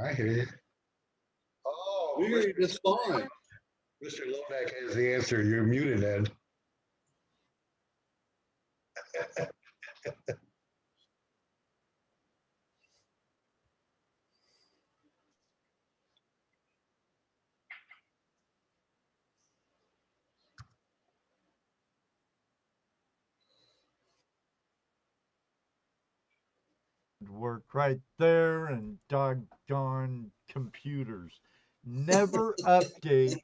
I hear you. Oh, We hear you just fine. Mr. Lodak has the answer. You're muted, Ed. Work right there and doggone computers. Never update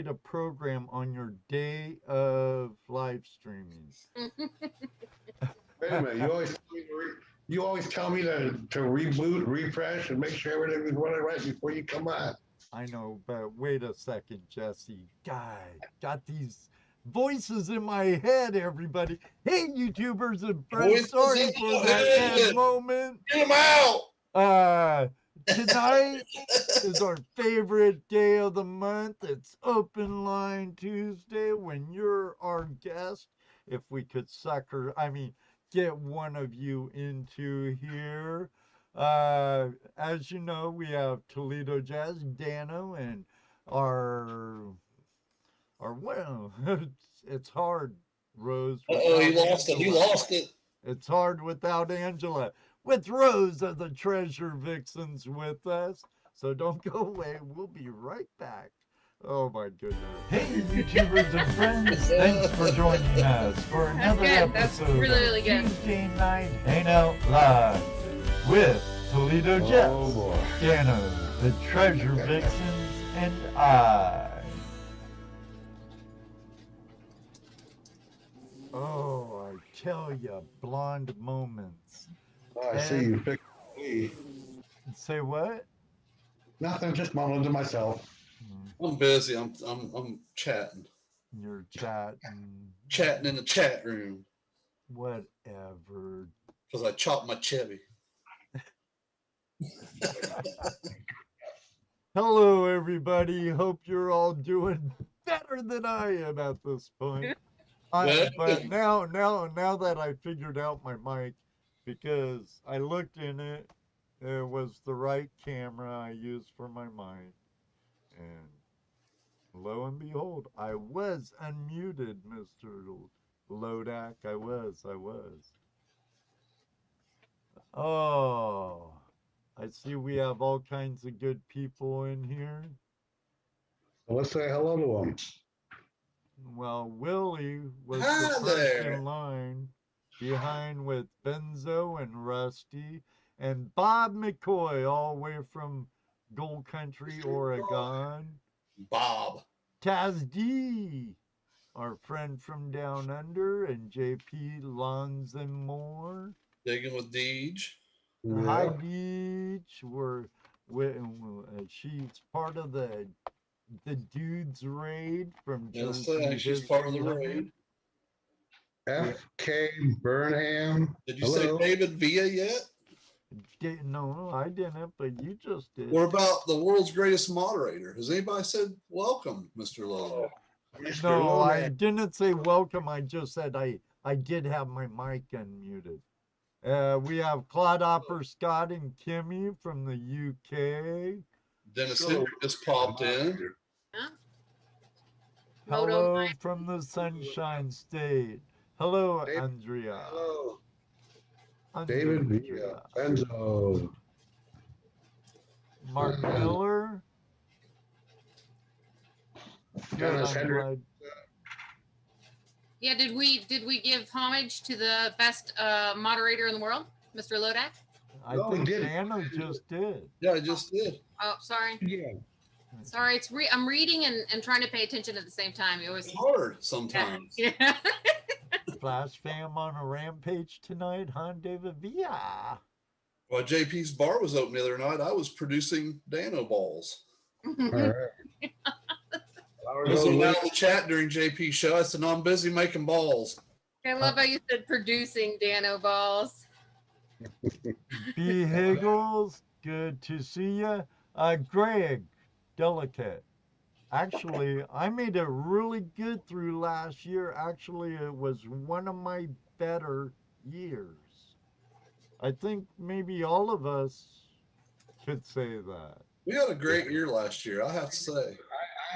a program on your day of live streaming. Wait a minute. You always tell me to reboot, refresh, and make sure everything is running right before you come on. I know, but wait a second, Jesse. God, got these voices in my head, everybody. Hey, YouTubers and friends, Voices sorry in for your that head. ad moment. Get them out. Tonight is our favorite day of the month. It's Open Line Tuesday when you're our guest. If we could get one of you into here. As you know, we have ToledoJess, Dano, and our well, it's hard, Rose. Uh-oh, he Without lost it. He Angela. lost it. It's hard without Angela. With Rose of the Treasure Vixens with us. So don't go away. We'll be right back. Oh my goodness. Hey, YouTubers and friends. Thanks for joining us for another episode That's really of good. Tuesday Night Hangout Live with ToledoJess, Oh, boy. Dano, the Treasure Vixens, and I. Oh, I tell ya, blonde moments. Oh, I see you picked me. Say what? Nothing, just mumbling to myself. I'm busy. I'm chatting. You're chatting. Chatting in the chat room. Whatever. Because I chopped my Chevy. Hello, everybody. Hope you're all doing better than I am at this point. But now that I figured out my mic, because I looked in it, it was the right camera I used for my mic, and lo and behold, I was unmuted, Mr. Lodak. I was. Oh, I see we have all kinds of good people in here. So let's say hello to them. Well, Willie was Hi the first there. in line, behind with Benzo and Rusty, and Bob McCoy, all the way from Gold Country, Oregon. Bob. Taz D, our friend from down under, and JP Lons and more. Digging with Deej. Hi, Beach. She's part of the dudes raid from Yes, Jersey. she's part of the raid. F.K. Burnham. Did you Hello. say David Villa yet? No, I didn't, but you just did. What about the world's greatest moderator? Has anybody said welcome, Mr. Lowe? No, I didn't say welcome. I just said I did have my mic unmuted. We have Clodhopper Scott and Kimmy from the UK. Dennis Henry just popped in. Huh? Hello from the Sunshine State. Hello, Andrea. Hello. Andrea. David Villa. Benzo. Mark Miller. Dennis Henry. Yeah, did we give homage to the best moderator in the world, Mr. Lodak? I think Dano just did. Yeah, I just did. Oh, sorry. Yeah. Sorry, I'm reading and trying to pay attention at the same time. It was hard sometimes. Yeah. Flash fam on a rampage tonight, huh, David Villa? While JP's bar was open the other night, I was producing Dano balls. All right. I was in the chat during JP's show. I said, no, I'm busy making balls. I love how you said producing Dano balls. B. Higgles, good to see you. Greg, delicate. Actually, I made it really good through last year. Actually, it was one of my better years. I think maybe all of us could say that. We had a great year last year, I have to say.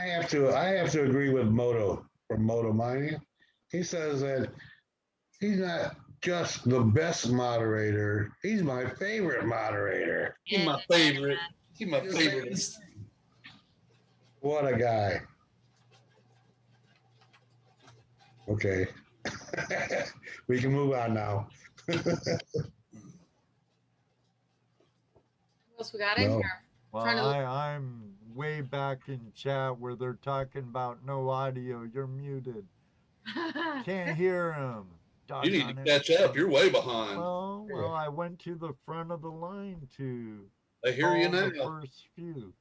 I have to agree with Moto from Moto Mining. He says that he's not just the best moderator, he's my favorite moderator. He's my favorite. He's my favorite. What a guy. Okay. We can move on now. What else we got in No. here? Well, Trying to look- I'm way back in chat where they're talking about no audio. You're muted. Can't hear them. You need to catch up. You're way behind. Well, I went to the front of the line to I hear you call the now. first few.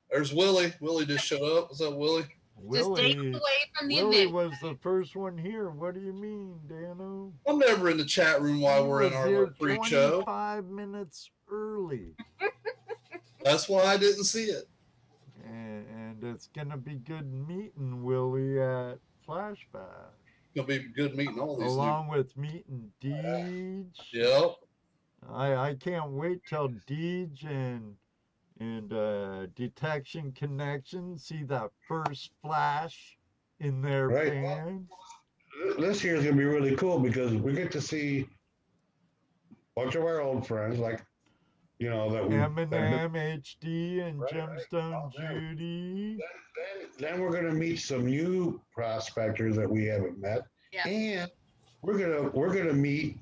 There's Willie. Willie just showed up. What's up, Willie? Just days Willie, away from the Willie event. was the first one here. What do you mean, Dano? I'm never in the chat room while we're in our little pre-show. 25 minutes early. That's why I didn't see it. And it's gonna be good meeting Willie at Flash Bash. It'll be good meeting all these. Along with meeting Deej. Yep. I can't wait till Deej and Detection Connection see that first flash in their Right. pan. This year is going to be really cool because we get to see a bunch of our old friends, like, you know, that we. Eminem, HD, and Right. Gemstone Oh, man. Judy. Then we're going to meet some new prospectors that we haven't met, Yeah. and we're gonna meet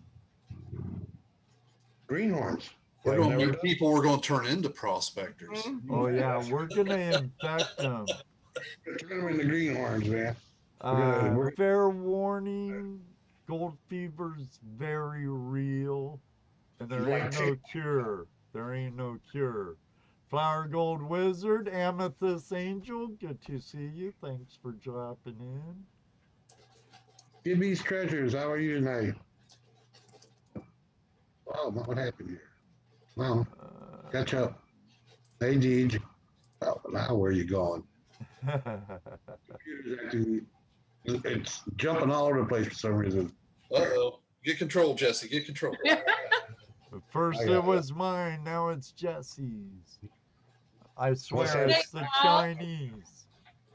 greenhorns. We're I've going to never meet done. people we're going to turn into prospectors. Oh yeah, we're gonna infect them. Turn them into greenhorns, man. We're- Fair warning, gold fever's very real, and there ain't no cure. There ain't no cure. Flower Gold Wizard, Amethyst Angel, good to see you. Thanks for dropping in. Gibby's Treasures, how are you tonight? Oh, what happened here? Well, catch up. Hey, Deej. Oh, now where are you going? Computer's acting, it's jumping all over the place for some reason. Uh-oh. Get control, Jesse. Get control. First I got it was mine, now it's Jesse's. I swear that? it's the Chinese.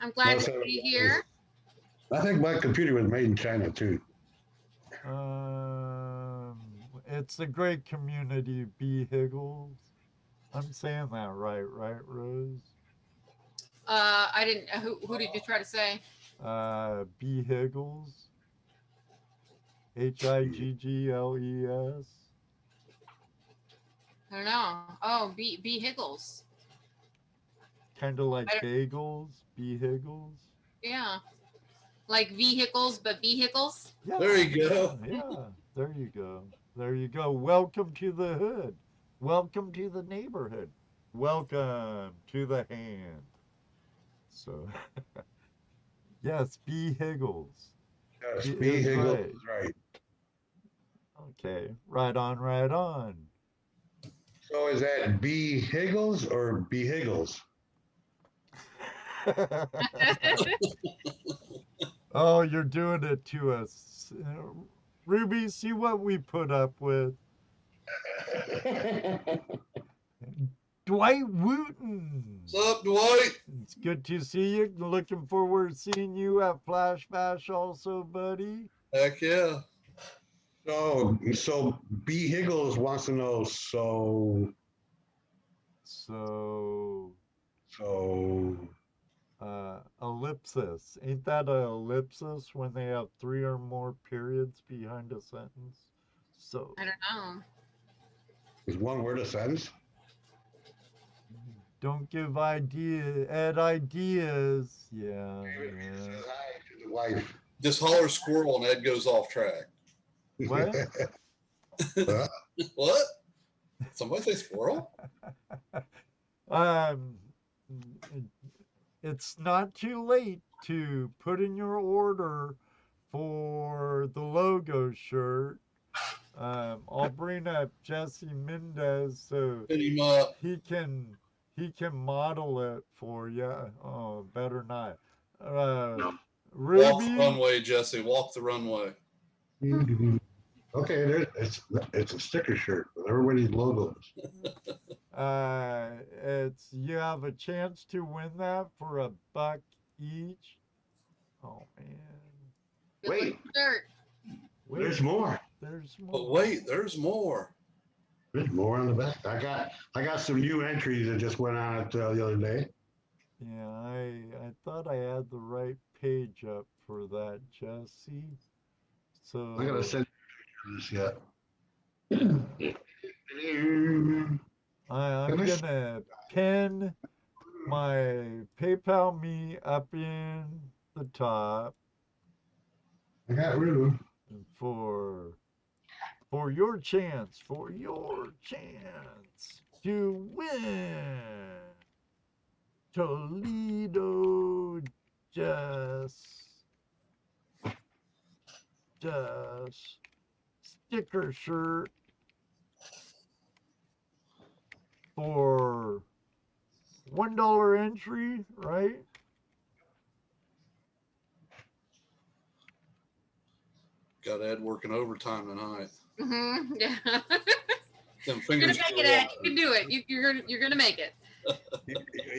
I'm glad What's to that? be here. I think my computer was made in China too. It's a great community, B. Higgles. I'm saying that right, Rose? I didn't. Who did you try to say? B. Higgles. Higgles. I don't know. Oh, B Higgles. Kind of like I don't- bagels, B. Higgles. Yeah, like vehicles, but vehicles. Yeah, There you go. Yeah, there you go. There you go. Welcome to the hood. Welcome to the neighborhood. Welcome to the hand. So, yes, B. Higgles. Yes, He B. is Higgles right. is right. Okay, right on, right on. So is that B. Higgles or B. Higgles? Oh, you're doing it to us. Ruby, see what we put up with. Dwight Wooton. What's up, Dwight? It's good to see you. Looking forward to seeing you at Flash Bash also, buddy. Heck yeah. So B. Higgles wants to know, so ellipsis. Ain't that an ellipsis when they have 3 or more periods behind a sentence? So I don't know. is one word a sentence? don't give ideas. Yeah, David yeah. says hi to the wife. Just holler squirrel and Ed goes off track. What? What? Somebody say squirrel? It's not too late to put in your order for the logo shirt. I'll bring up Jesse Mendez so Hit him up. he can model it for you. Oh, better not. Walk the Ruby, runway, Jesse. Walk the runway. Okay, it's a sticker shirt with everybody's logos. It's you have a chance to win that for $1 each. Oh man. Good Wait. looking shirt. There's more. There's more. But wait, there's more. There's more on the back. I got some new entries that just went on it the other day. Yeah, I thought I had the right page up for that, Jesse. So I gotta send you this yet. I'm gonna pin my PayPal me up in the top I got rid of them. for your chance to win ToledoJess sticker shirt for $1 entry, right? Got Ed working overtime tonight. Yeah. Them You're gonna fingers. make it, Ed. You can do it. You're gonna make it.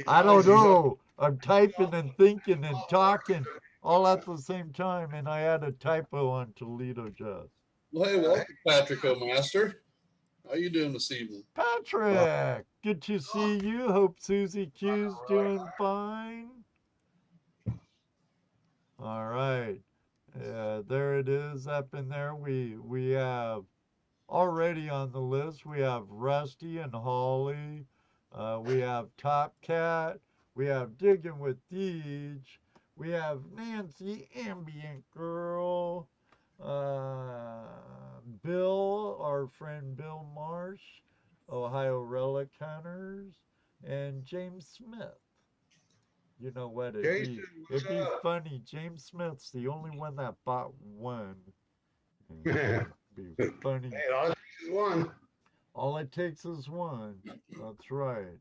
I don't know. I'm typing and thinking and talking all at the same time, and I had a typo on ToledoJess. Well, hey, welcome, Patrick O'Master. How you doing this evening? Patrick, good to see you. Hope Susie Q's doing fine. All right. There it is up in there. We have already on the list, we have Rusty and Holly. We have Top Cat. We have Digging with Deej. We have Nancy, Ambient Girl. Bill, our friend Bill Marsh, Ohio Relic Hunters, and James Smith. You know what? It'd be funny. James Smith's the only one that bought one. It'd be funny. Hey, all it takes is one. All it takes is one. That's right.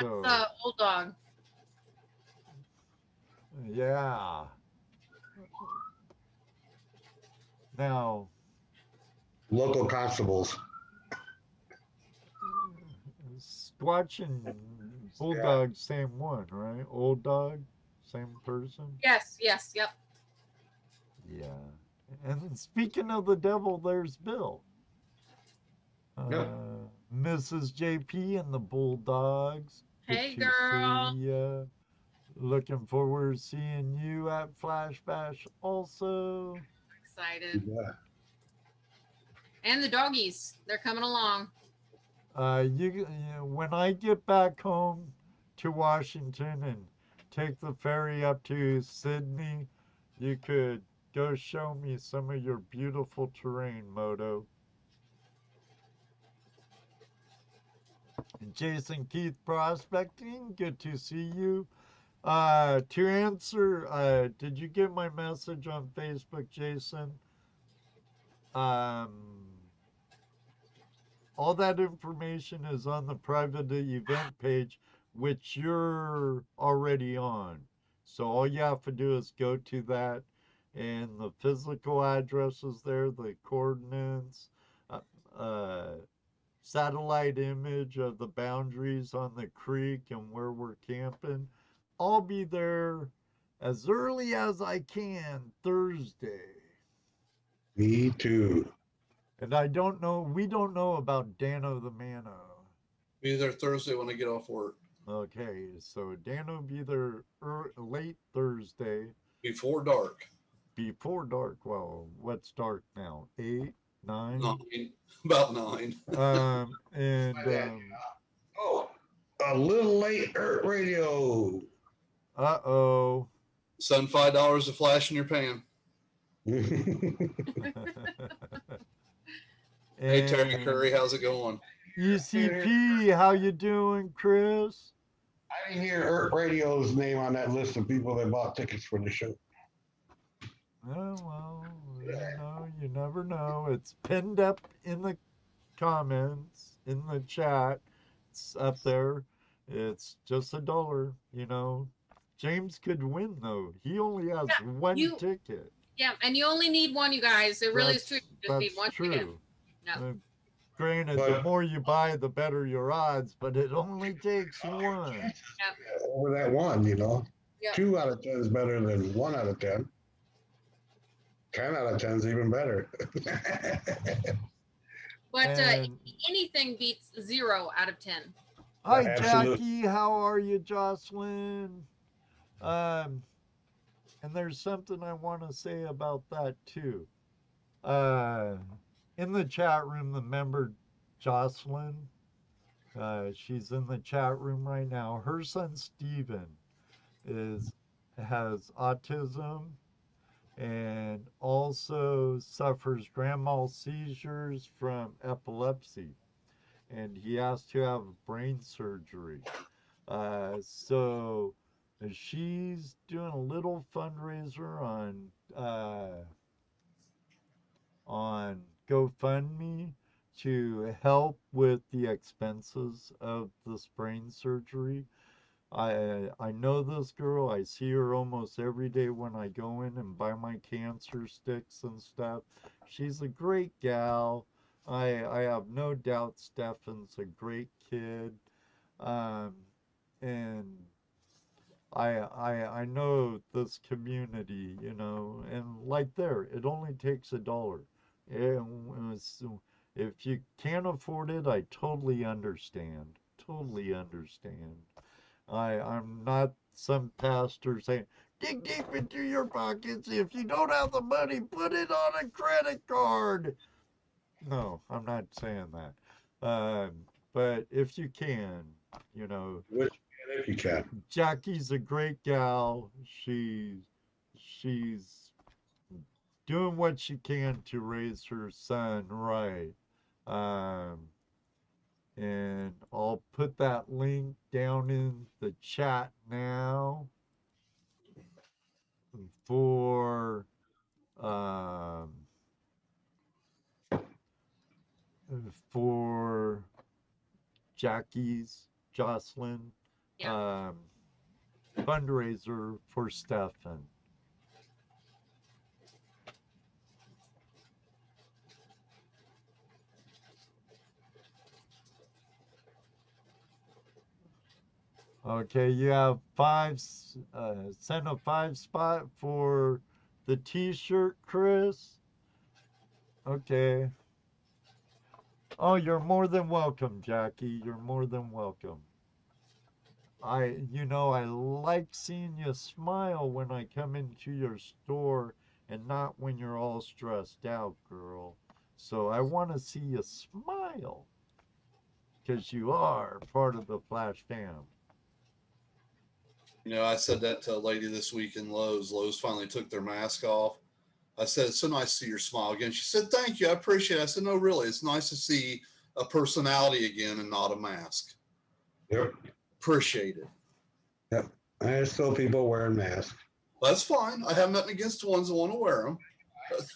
So That's the old dog. yeah. Now, Local constables. Squatch and Bulldog, same one, right? Old dog, same person. Yes. Yep. Yeah. And speaking of the devil, there's Bill. Yep. Mrs. JP and the Bulldogs. Good Hey, to girl. see ya. Looking forward to seeing you at Flash Bash also. Excited. Yeah. And the doggies. They're coming along. When I get back home to Washington and take the ferry up to Sydney, you could go show me some of your beautiful terrain, Moto. Jason Keith Prospecting, good to see you. To answer, did you get my message on Facebook, Jason? All that information is on the private event page, which you're already on. So all you have to do is go to that, and the physical address is there, the coordinates, satellite image of the boundaries on the creek and where we're camping. I'll be there as early as I can Thursday. Me too. And we don't know about Dano the Mano. Be there Thursday when I get off work. Okay, so Dano will be there late Thursday. Before dark. Before dark. Well, what's dark now? 8, 9? 9. About 9. Oh, a little late Earth Radio. Uh-oh. Send $5 to flash in your pan. Hey, Terry Curry, how's it going? ECP, how you doing, Chris? I didn't hear Earth Radio's name on that list of people that bought tickets for the show. Oh, well, you never know. It's pinned up in the comments, in the chat. It's up there. It's just $1, James could win, though. He only has one ticket. Yeah, and you only need one, you guys. It really is true. You just need one true. ticket. No. Granted, the more you buy, the better your odds, but it only takes one. Over that one, you know. Yep. 2 out of 10 is better than 1 out of 10. 10 out of 10 is even better. But And- anything beats 0 out of 10. Hi, Absolutely. Jackie. How are you, Jocelyn? And there's something I want to say about that too. In the chat room, the member Jocelyn, she's in the chat room right now. Her son Steven has autism and also suffers grand mal seizures from epilepsy, and he has to have brain surgery. So she's doing a little fundraiser on GoFundMe to help with the expenses of this brain surgery. I know this girl. I see her almost every day when I go in and buy my cancer sticks and stuff. She's a great gal. I have no doubt Stefan's a great kid. And I know this community, you know, and like there, it only takes $1. And so if you can't afford it, I totally understand. Totally understand. I'm not some pastor saying, dig deep into your pockets. If you don't have the money, put it on a credit card. No, I'm not saying that. But if you can, you know. If you can. Jackie's a great gal. She's doing what she can to raise her son right. And I'll put that link down in the chat now for Jocelyn fundraiser for Stefan. Okay, you have send a 5 spot for the t-shirt, Chris. Okay. Oh, you're more than welcome, Jackie. You're more than welcome. I like seeing you smile when I come into your store and not when you're all stressed out, girl. So I want to see you smile because you are part of the Flash fam. You know, I said that to a lady this week in Lowe's. Lowe's finally took their mask off. I said, it's so nice to see your smile again. She said, thank you. I appreciate it. I said, no, really, it's nice to see a personality again and not a mask. Yep. Appreciate it. Yep. There's still people wearing masks. That's fine. I have nothing against the ones that want to wear them.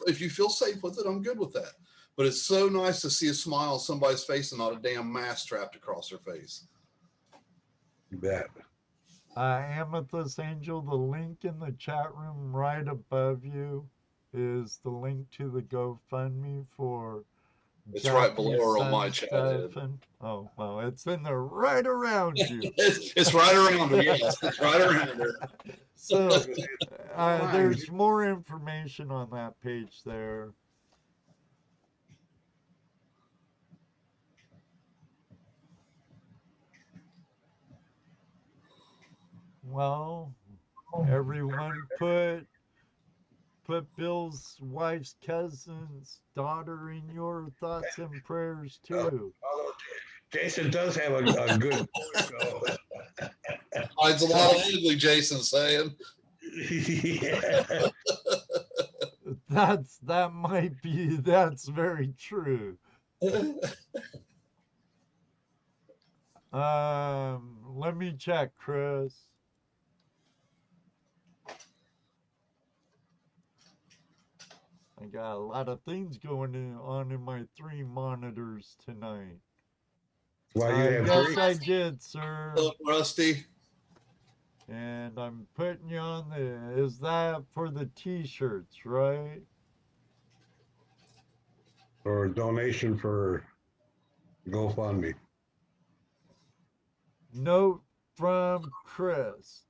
If you feel safe with it, I'm good with that. But it's so nice to see a smile on somebody's face and not a damn mask strapped across their face. You bet. Amethyst Angel, the link in the chat room right above you is the link to the GoFundMe for It's Jackie's right below or on my chat. Oh, well, it's in there right around you. it's right around her, yes. It's right around her. So there's more information on that page there. Well, everyone put Bill's wife's cousin's daughter in your thoughts and prayers too. Jason does have a good voice, though. It's a lot of ugly, Jason saying. Yeah. That's very true. Let me check, Chris. I got a lot of things going on in my 3 monitors tonight. Well, you have yes, 3. I did, sir. Hello, Rusty. And I'm putting you on is that for the t-shirts, right? Or donation for GoFundMe. Note from Chris.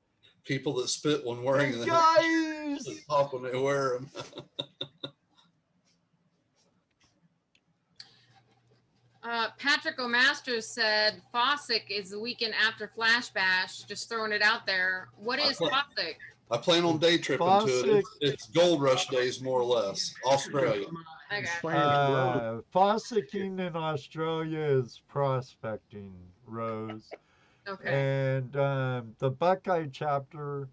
People that spit when wearing Hey them. guys! Pop when they wear them. Patrick O'Masters said Fossick is the weekend after Flash Bash. Just throwing it out there. What is Fossick? I plan on day tripping to it. It's Gold Rush days, more or less. Australia. Okay. Fossicking in Australia is prospecting, Rose. Okay. And the Buckeye chapter,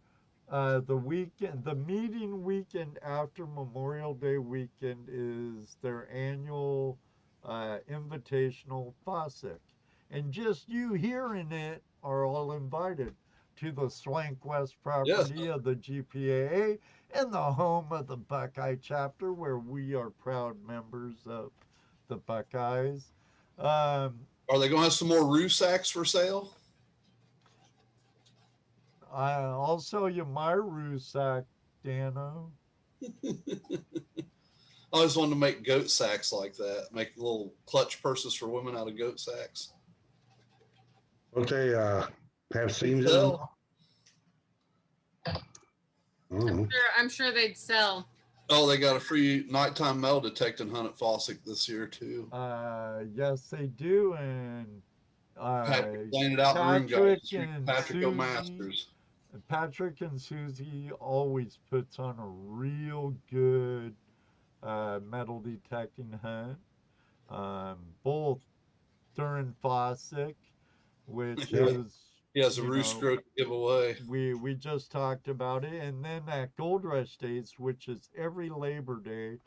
the meeting weekend after Memorial Day weekend is their annual invitational Fossick. And just you hearing it are all invited to the Swank West property of the GPAA and the home of the Buckeye chapter, where we are proud members of the Buckeyes. Are they going to have some more Rusacks for sale? I'll sell you my Rusack, Dano. I always wanted to make goat sacks like that. Make little clutch purses for women out of goat sacks. Don't they have seams in them? I'm sure they'd sell. Oh, they got a free nighttime metal detecting hunt at Fossick this year too. Yes, they do, and Patrick laying it out in the room, guys. Patrick O'Masters. Patrick and Susie always puts on a real good metal detecting hunt, both during Fossick, which is he has a rooster to give away. We just talked about it, and then at Gold Rush Days, which is every Labor Day,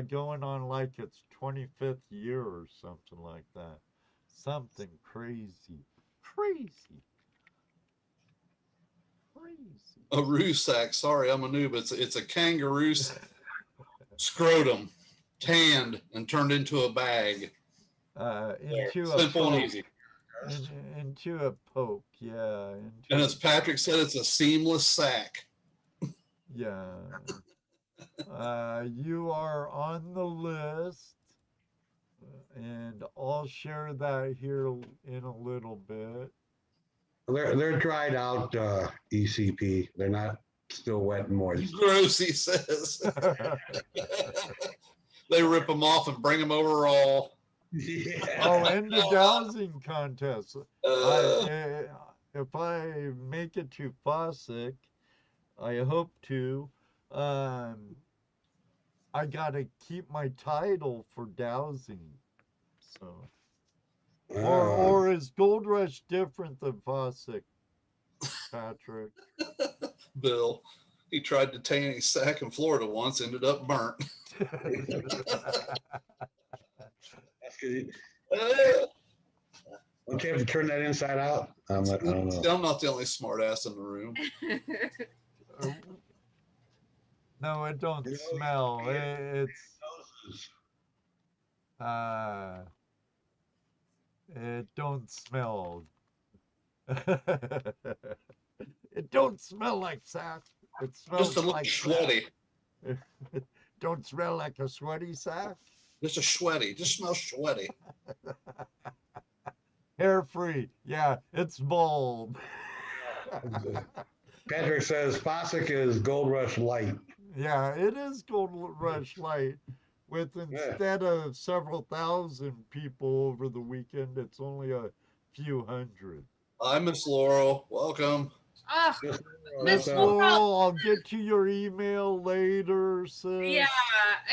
going on like its 25th year or something like that. Something crazy. A Rusack. Sorry, I'm a noob. It's a kangaroo scrotum, tanned and turned into a bag. Simple and easy. Into a poke, yeah. And as Patrick said, it's a seamless sack. Yeah. You are on the list, and I'll share that here in a little bit. They're dried out ECP. They're not still wet and moist. Gross, he says. They rip them off and bring them over raw. Yeah. Oh, and the dowsing contest. If I make it to Fossick, I hope to. I gotta keep my title for dowsing. So, or is Gold Rush different than Fossick, Patrick? Bill, he tried to tan his sack in Florida once, ended up burnt. Don't you have to turn that inside out? I don't know. I'm not the only smart ass in the room. No, it don't smell. It don't smell. It don't smell like sack. It smells just a little like sweaty. Don't smell like a sweaty sack. Just a sweaty. Just smells sweaty. Hair free. Yeah, it's bold. Patrick says Fossick is Gold Rush Light. Yeah, it is Gold Rush Light. With instead of several thousand people over the weekend, it's only a few hundred. Hi, Miss Laurel. Welcome. Oh, Miss Laurel, I'll get to your email later, sis. Yeah,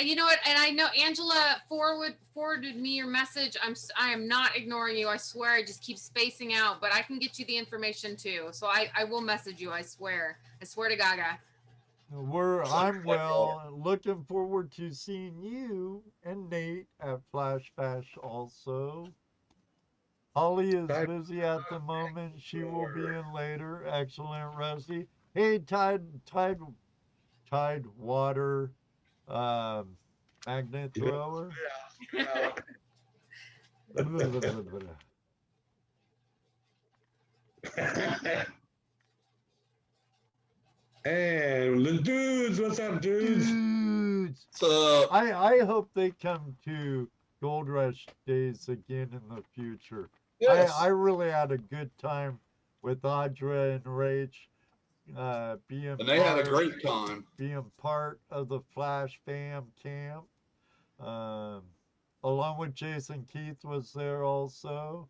you know what? And I know Angela forwarded me your message. I am not ignoring you. I swear. I just keep spacing out, but I can get you the information too. So I will message you. I swear. I swear to Gaga. I'm looking forward to seeing you and Nate at Flash Bash also. Holly is busy at the moment. She will be in later. Excellent, Rusty. Hey, Tide Water magnet thrower. And the dudes, what's up, dudes? So I hope they come to Gold Rush days again in the future. Yes. I really had a good time with Audra and Rach being And they had a great time. being part of the Flash Fam camp. Along with Jason Keith was there also.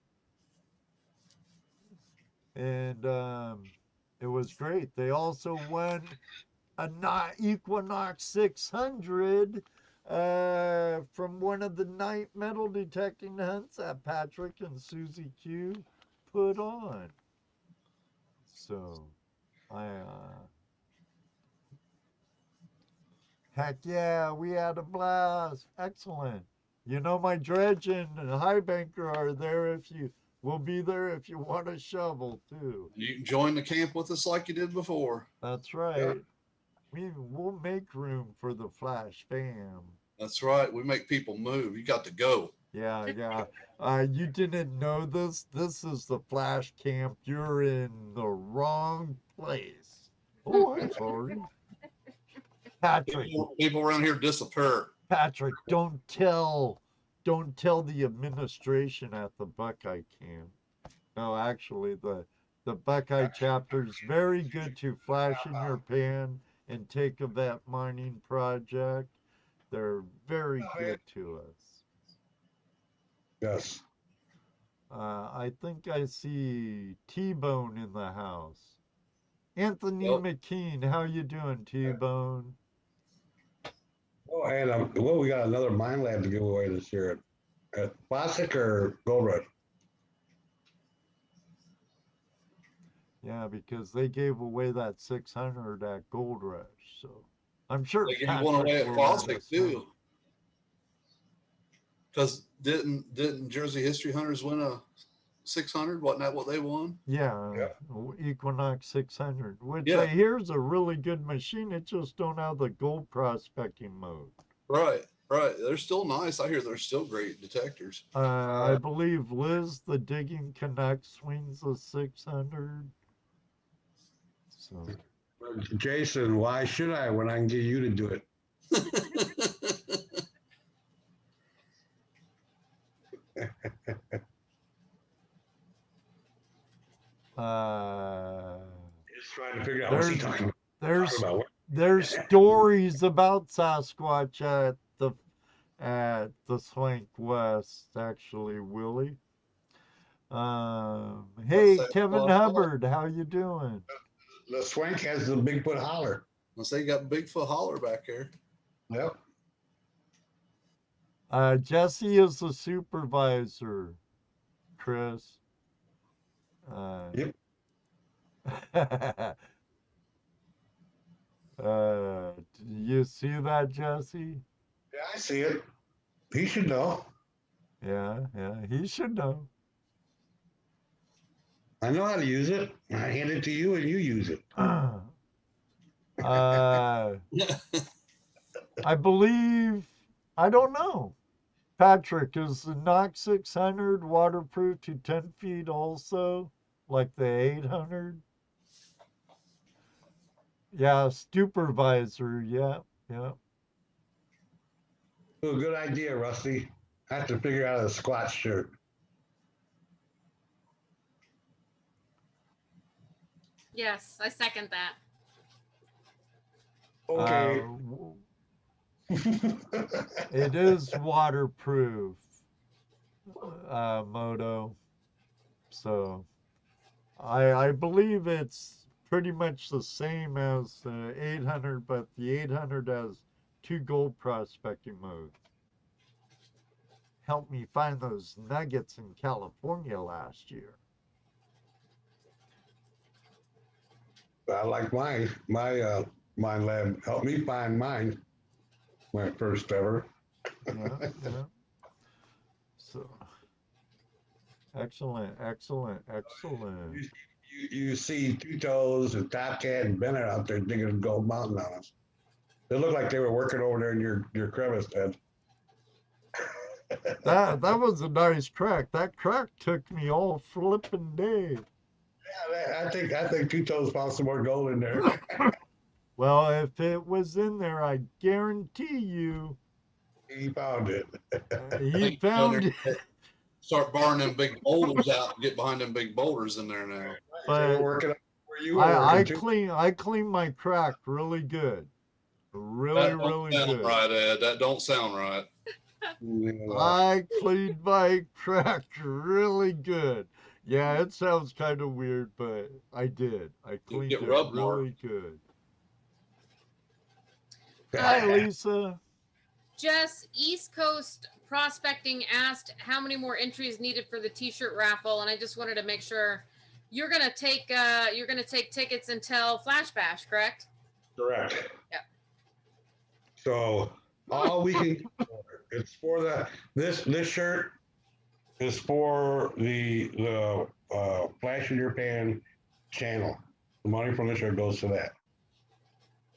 And it was great. They also won a Equinox 600 from one of the night metal detecting hunts that Patrick and Susie Q put on. So, heck yeah, we had a blast. Excellent. You know, my dredge and high banker are there if you will be there if you want a shovel too. You can join the camp with us like you did before. That's right. We'll make room for the Flash Fam. That's right. We make people move. You got to go. Yeah. You didn't know this? This is the Flash Camp. You're in the wrong place. Oh, I'm sorry. Patrick. People around here disappear. Patrick, don't tell the administration at the Buckeye Camp. No, actually, the Buckeye chapter is very good to Flash in Your Pan and Take a Vet Mining Project. They're very good to us. Yes. I think I see T-Bone in the house. Anthony Yep. McKean, how you doing, T-Bone? Oh, and we got another mine lab to give away this year at Classic or Gold Rush. Yeah, because they gave away that 600 at Gold Rush, so I'm sure They gave one away at Classic too. Because didn't Jersey History Hunters win a 600? Wasn't that what they won? Yeah, Equinox 600, which Yeah. I hear is a really good machine. It just don't have the gold prospecting mode. Right. They're still nice. I hear they're still great detectors. I believe Liz, the Digging Canuck, swings a 600. So Jason, why should I when I can get you to do it? Just trying to figure out what's he talking about. There's stories about Sasquatch at the Swank West, actually, Willie. Hey, Kevin Hubbard, how you doing? The Swank has the Bigfoot holler. Let's say you got Bigfoot holler back there. Yep. Jesse is the supervisor, Chris. Yep. You see that, Jesse? Yeah, I see it. He should know. Yeah, he should know. I know how to use it. I hand it to you and you use it. I believe, I don't know. Patrick, is the Knox 600 waterproof to 10 feet also, like the 800? Yeah, supervisor, yeah. Oh, good idea, Rusty. I have to figure out a squat shirt. Yes, I second that. Okay. It is waterproof, Moto. So I believe it's pretty much the same as the 800, but the 800 has 2 gold prospecting modes. Helped me find those nuggets in California last year. I like my mine lab. Helped me find mine. My first ever. Yeah. So excellent. You see Two Toes and Top Cat and Bennett out there digging Gold Mountain on us. They look like they were working over there in your crevice, Ted. That was a nice crack. That crack took me all flipping day. Yeah, I think Two Toes found some more gold in there. Well, if it was in there, I guarantee you He found it. He found it. Start barring them big boulders out and get behind them big boulders in there now. They were But working where you were I working too. I clean my crack really good. Really, That don't really sound good. right, Ed. That don't sound right. I cleaned my crack really good. Yeah, it sounds kind of weird, but I did. I You'll cleaned get it rub really good. Uh, Hi, Lisa. Jess, East Coast Prospecting asked how many more entries needed for the T-shirt raffle, and I just wanted to make sure you're gonna take tickets until Flash Bash, correct? Correct. Yep. So all we can it's for this shirt is for the Flash in Your Pan channel. The money from the shirt goes to that.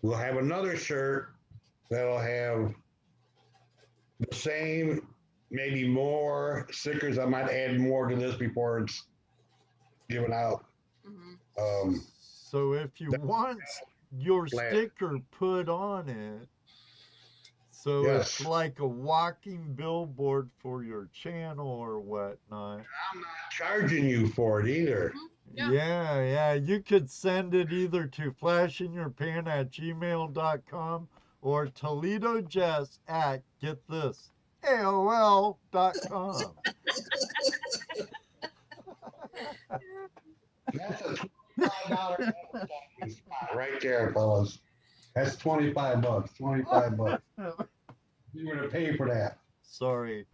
We'll have another shirt that'll have the same, maybe more stickers. I might add more to this before it's given out. Mm-hmm. So if you want your sticker put on it, so Yes. it's like a walking billboard for your channel or whatnot. I'm not charging you for it either. Yeah. You could send it either to flashinyourpan@gmail.com or ToledoJess at, get this, AOL.com. That's a $25 spot right there, fellas. That's $25. $25. You were to pay for that. Sorry,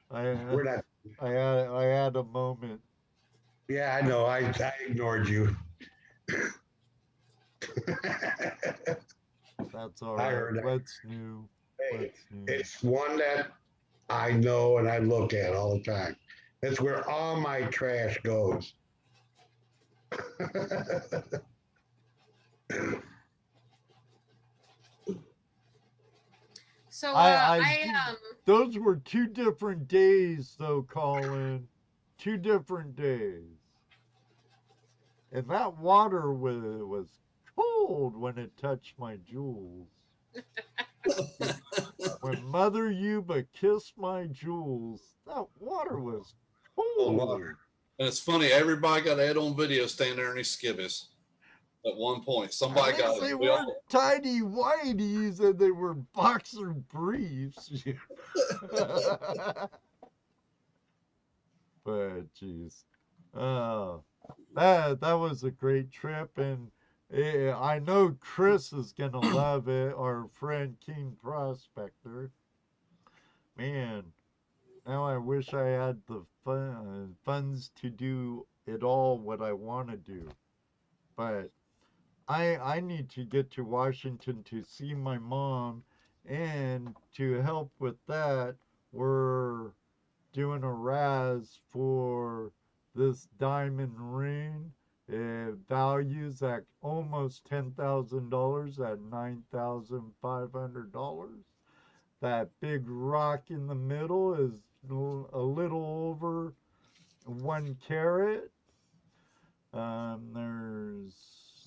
We're not. I had a moment. Yeah, I know. I ignored you. That's all I right. heard that. What's new? Hey, What's new? it's one that I know and I look at all the time. That's where all my trash goes. So those were 2 different days, though, Colin. 2 different days. And that water was cold when it touched my jewels. When Mother Yuba kissed my jewels, that water was cold. And it's funny, everybody got Ed on video standing there in his skivvies. At one point, somebody got They it. weren't tidy whities and they were boxer briefs. But jeez, that was a great trip, and I know Chris is gonna love it. Our friend King Prospector. Man, now I wish I had the funds to do it all what I want to do, but I need to get to Washington to see my mom, and to help with that, we're doing a Razz for this diamond ring. It values at almost $10,000 at $9,500. That big rock in the middle is a little over 1 carat. There's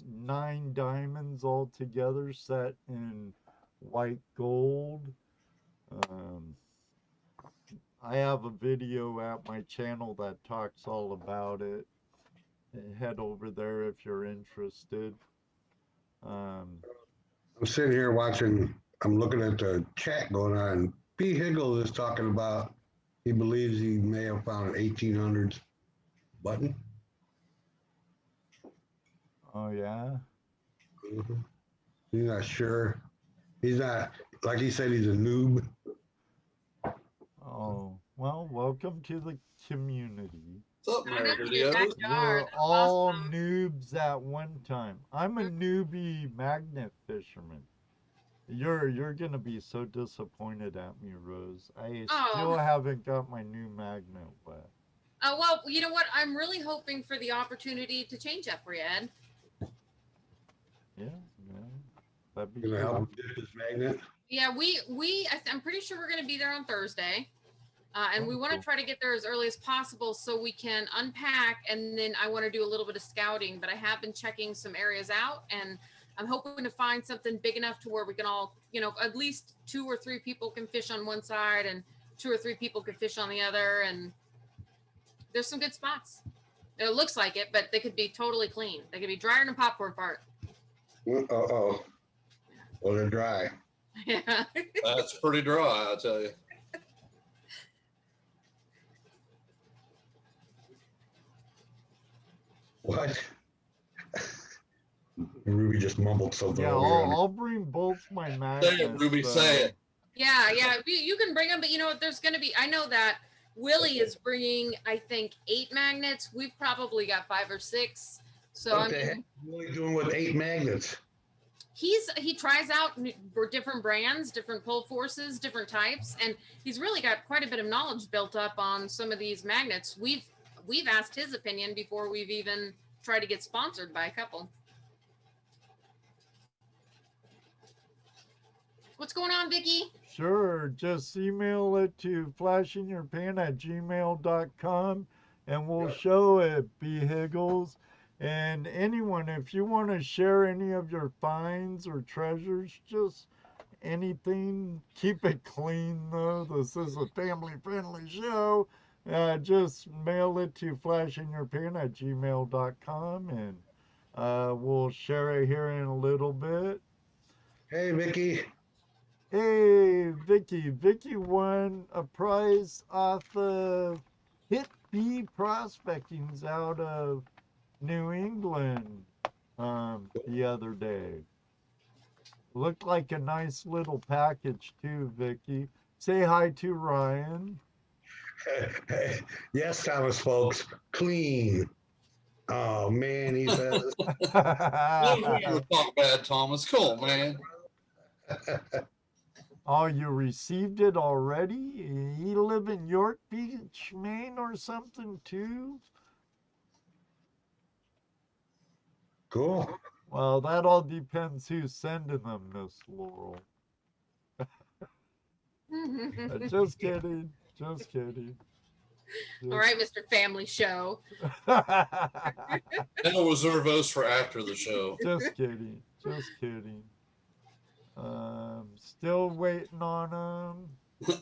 9 diamonds all together set in white gold. I have a video at my channel that talks all about it. Head over there if you're interested. I'm sitting here watching, I'm looking at the chat going on. P. Higgle is talking about he believes he may have found an 1800s button. Oh, yeah? Mm-hmm. He's not sure. He's not, like he said, he's a noob. Oh, well, welcome to the community. What's up, Mary Videos? We're all noobs at one time. I'm a newbie magnet fisherman. You're gonna be so disappointed at me, Rose. I still haven't got my new magnet wet. Well, you know what? I'm really hoping for the opportunity to change that for you, Ed. Yeah. That'd be Gonna help him dip his magnet. Yeah, I'm pretty sure we're going to be there on Thursday. And we want to try to get there as early as possible so we can unpack, and then I want to do a little bit of scouting, but I have been checking some areas out, and I'm hoping to find something big enough to where we can all, at least 2 or 3 people can fish on one side and 2 or 3 people can fish on the other. And there's some good spots. It looks like it, but they could be totally clean. They could be drier than a popcorn fart. Well, they're dry. Yeah. That's pretty dry, I'll tell you. What? Ruby just mumbled something. Yeah, over here. I'll bring both my Say magnets. it, Ruby, say it. Yeah. You can bring them, but there's going to be, I know that Willie is bringing, I think, 8 magnets. We've probably got 5 or 6. So What the heck? What are you doing with 8 magnets? he tries out for different brands, different pull forces, different types, and he's really got quite a bit of knowledge built up on some of these magnets. We've asked his opinion before we've even tried to get sponsored by a couple. What's going on, Vicky? Sure, just email it to flashinyourpan@gmail.com and we'll show it, B. Higgles. And anyone, if you want to share any of your finds or treasures, just anything, keep it clean though. This is a family-friendly show. Just mail it to flashinyourpan@gmail.com and we'll share it here in a little bit. Hey, Vicky. Hey, Vicky. Vicky won a prize off of Hit B Prospecting's out of New England the other day. Looked like a nice little package too, Vicky. Say hi to Ryan. Yes, Thomas, folks. Clean. Oh, man, he says. Don't you talk bad, Thomas. Come on, man. Oh, you received it already? You live in York Beach, Maine or something too? Cool. Well, that all depends who's sending them, Miss Laurel. Just kidding. Just kidding. All right, Mr. Family Show. And we'll reserve those for after the show. Just kidding. Just kidding. Still waiting on them.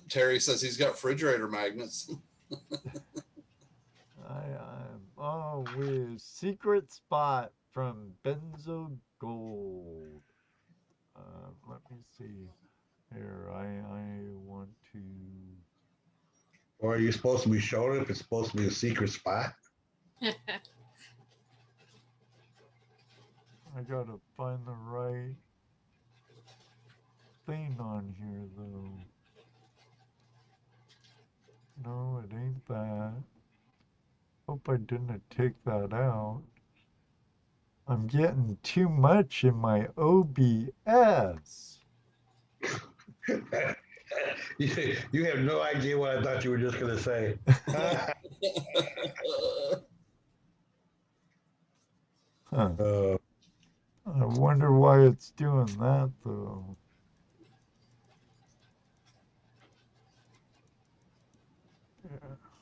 Terry says he's got refrigerator magnets. With Secret Spot from Benzo Gold. Let me see. Here, I want to. Or are you supposed to be showing it if it's supposed to be a secret spot? I gotta find the right thing on here, though. No, it ain't that. Hope I didn't take that out. I'm getting too much in my OBS. You have no idea what I thought you were just going to say. Huh. I wonder why it's doing that, though.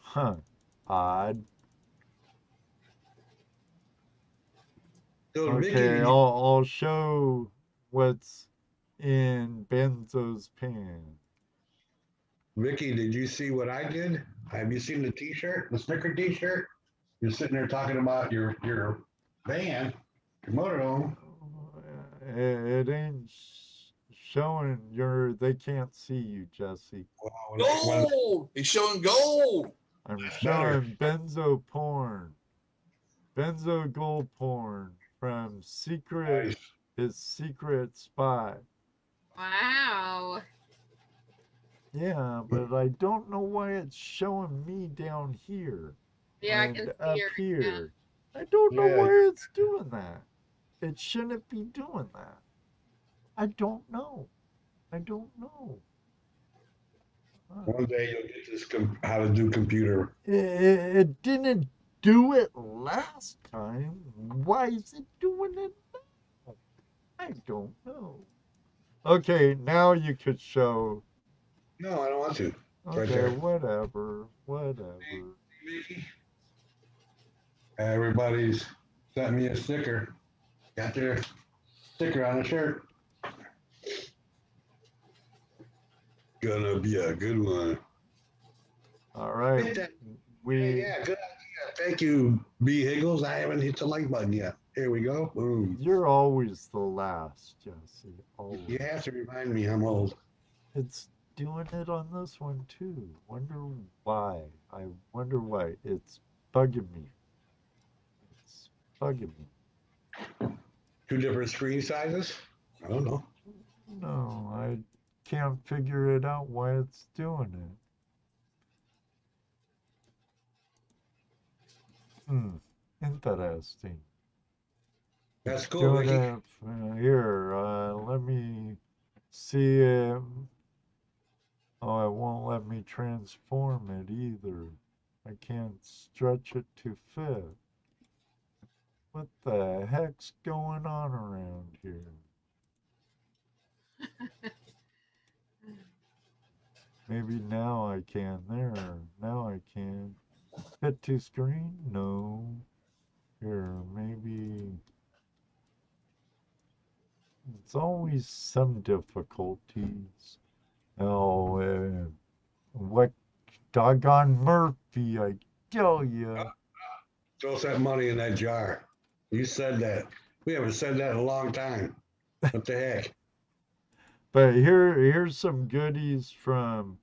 Huh. Odd. So, Vicky, Okay, I'll show what's in Benzo's pan. Vicky, did you see what I did? Have you seen the T-shirt, the sticker T-shirt? You're sitting there talking about your van, your motorhome. It ain't showing they can't see you, Jesse. Gold! He's showing gold! I'm showing Benzo porn. Benzo gold porn from his secret spot. Wow. Yeah, but I don't know why it's showing me down here. Yeah, I and can see up your here. I don't know why it's doing that. It shouldn't be doing that. I don't know. I don't know. One day you'll get this how to do computer. It didn't do it last time. Why is it doing it now? I don't know. Okay, now you could show. No, I don't want to. Okay, Right there. whatever. Vicky, everybody's sent me a sticker. Got their sticker on the shirt. Gonna be a good one. All right. Hit that. We Yeah, good idea. Thank you, B. Higgles. I haven't hit the like button yet. Here we go. Boom. You're always the last, Jesse. Always. You have to remind me I'm old. It's doing it on this one too. Wonder why. I wonder why. It's bugging me. It's bugging me. Two different screen sizes? I don't know. No, I can't figure it out why it's doing it. Interesting. That's cool, Doing Ricky. it here. Let me see it. Oh, it won't let me transform it either. I can't stretch it to fit. What the heck's going on around here? Maybe now I can. There. Now I can. Fit to screen? No. Here, maybe. It's always some difficulties. Oh, what doggone Murphy, I tell you. Throw that money in that jar. You said that. We haven't said that in a long time. What the heck? But here's some goodies from.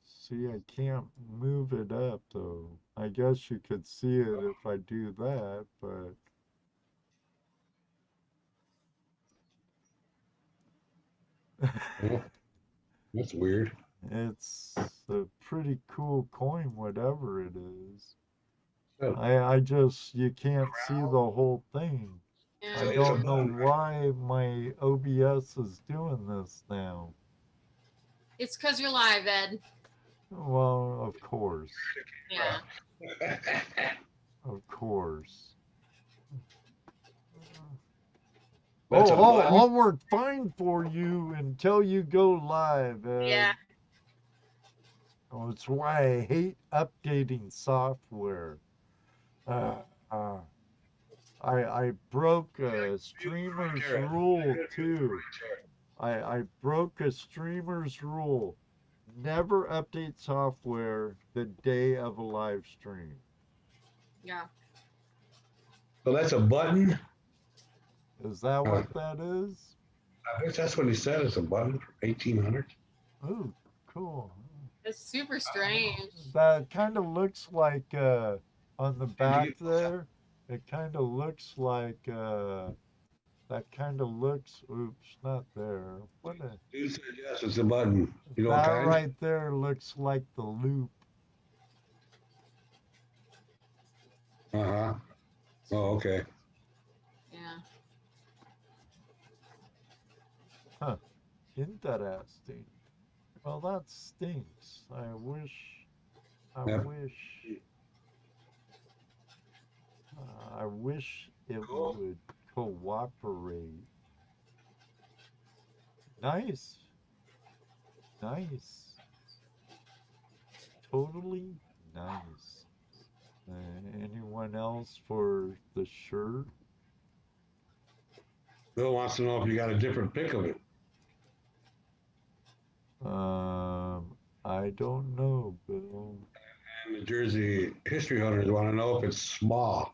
See, I can't move it up though. I guess you could see it if I do that, but. Oh, that's weird. It's a pretty cool coin, whatever it is. Oh. I just, you can't see the whole thing. Yeah. I It's don't a know button, right? why my OBS is doing this now. It's because you're live, Ed. Well, of course. Yeah. Of course. That's a button? I'll work fine for you until you go live. Yeah. Oh, it's why I hate updating software. I broke a streamer's rule too. I broke a streamer's rule. Never update software the day of a live stream. Yeah. So that's a button? Is that what that is? I guess that's what he said. It's a button from 1800. Oh, cool. It's super strange. That kind of looks like on the back there. It kind of looks like that kind of looks. Oops, not there. What a, Dude said yes, it's a button. You know what that kind? right there looks like the loop. Uh-huh. Oh, okay. Yeah. Huh. Interesting. Well, that stinks. I wish. Yep. I wish it Cool. would cooperate. Nice. Nice. Totally nice. Anyone else for the shirt? Bill wants to know if you got a different pick of it. I don't know, Bill. And the Jersey history hunters want to know if it's small.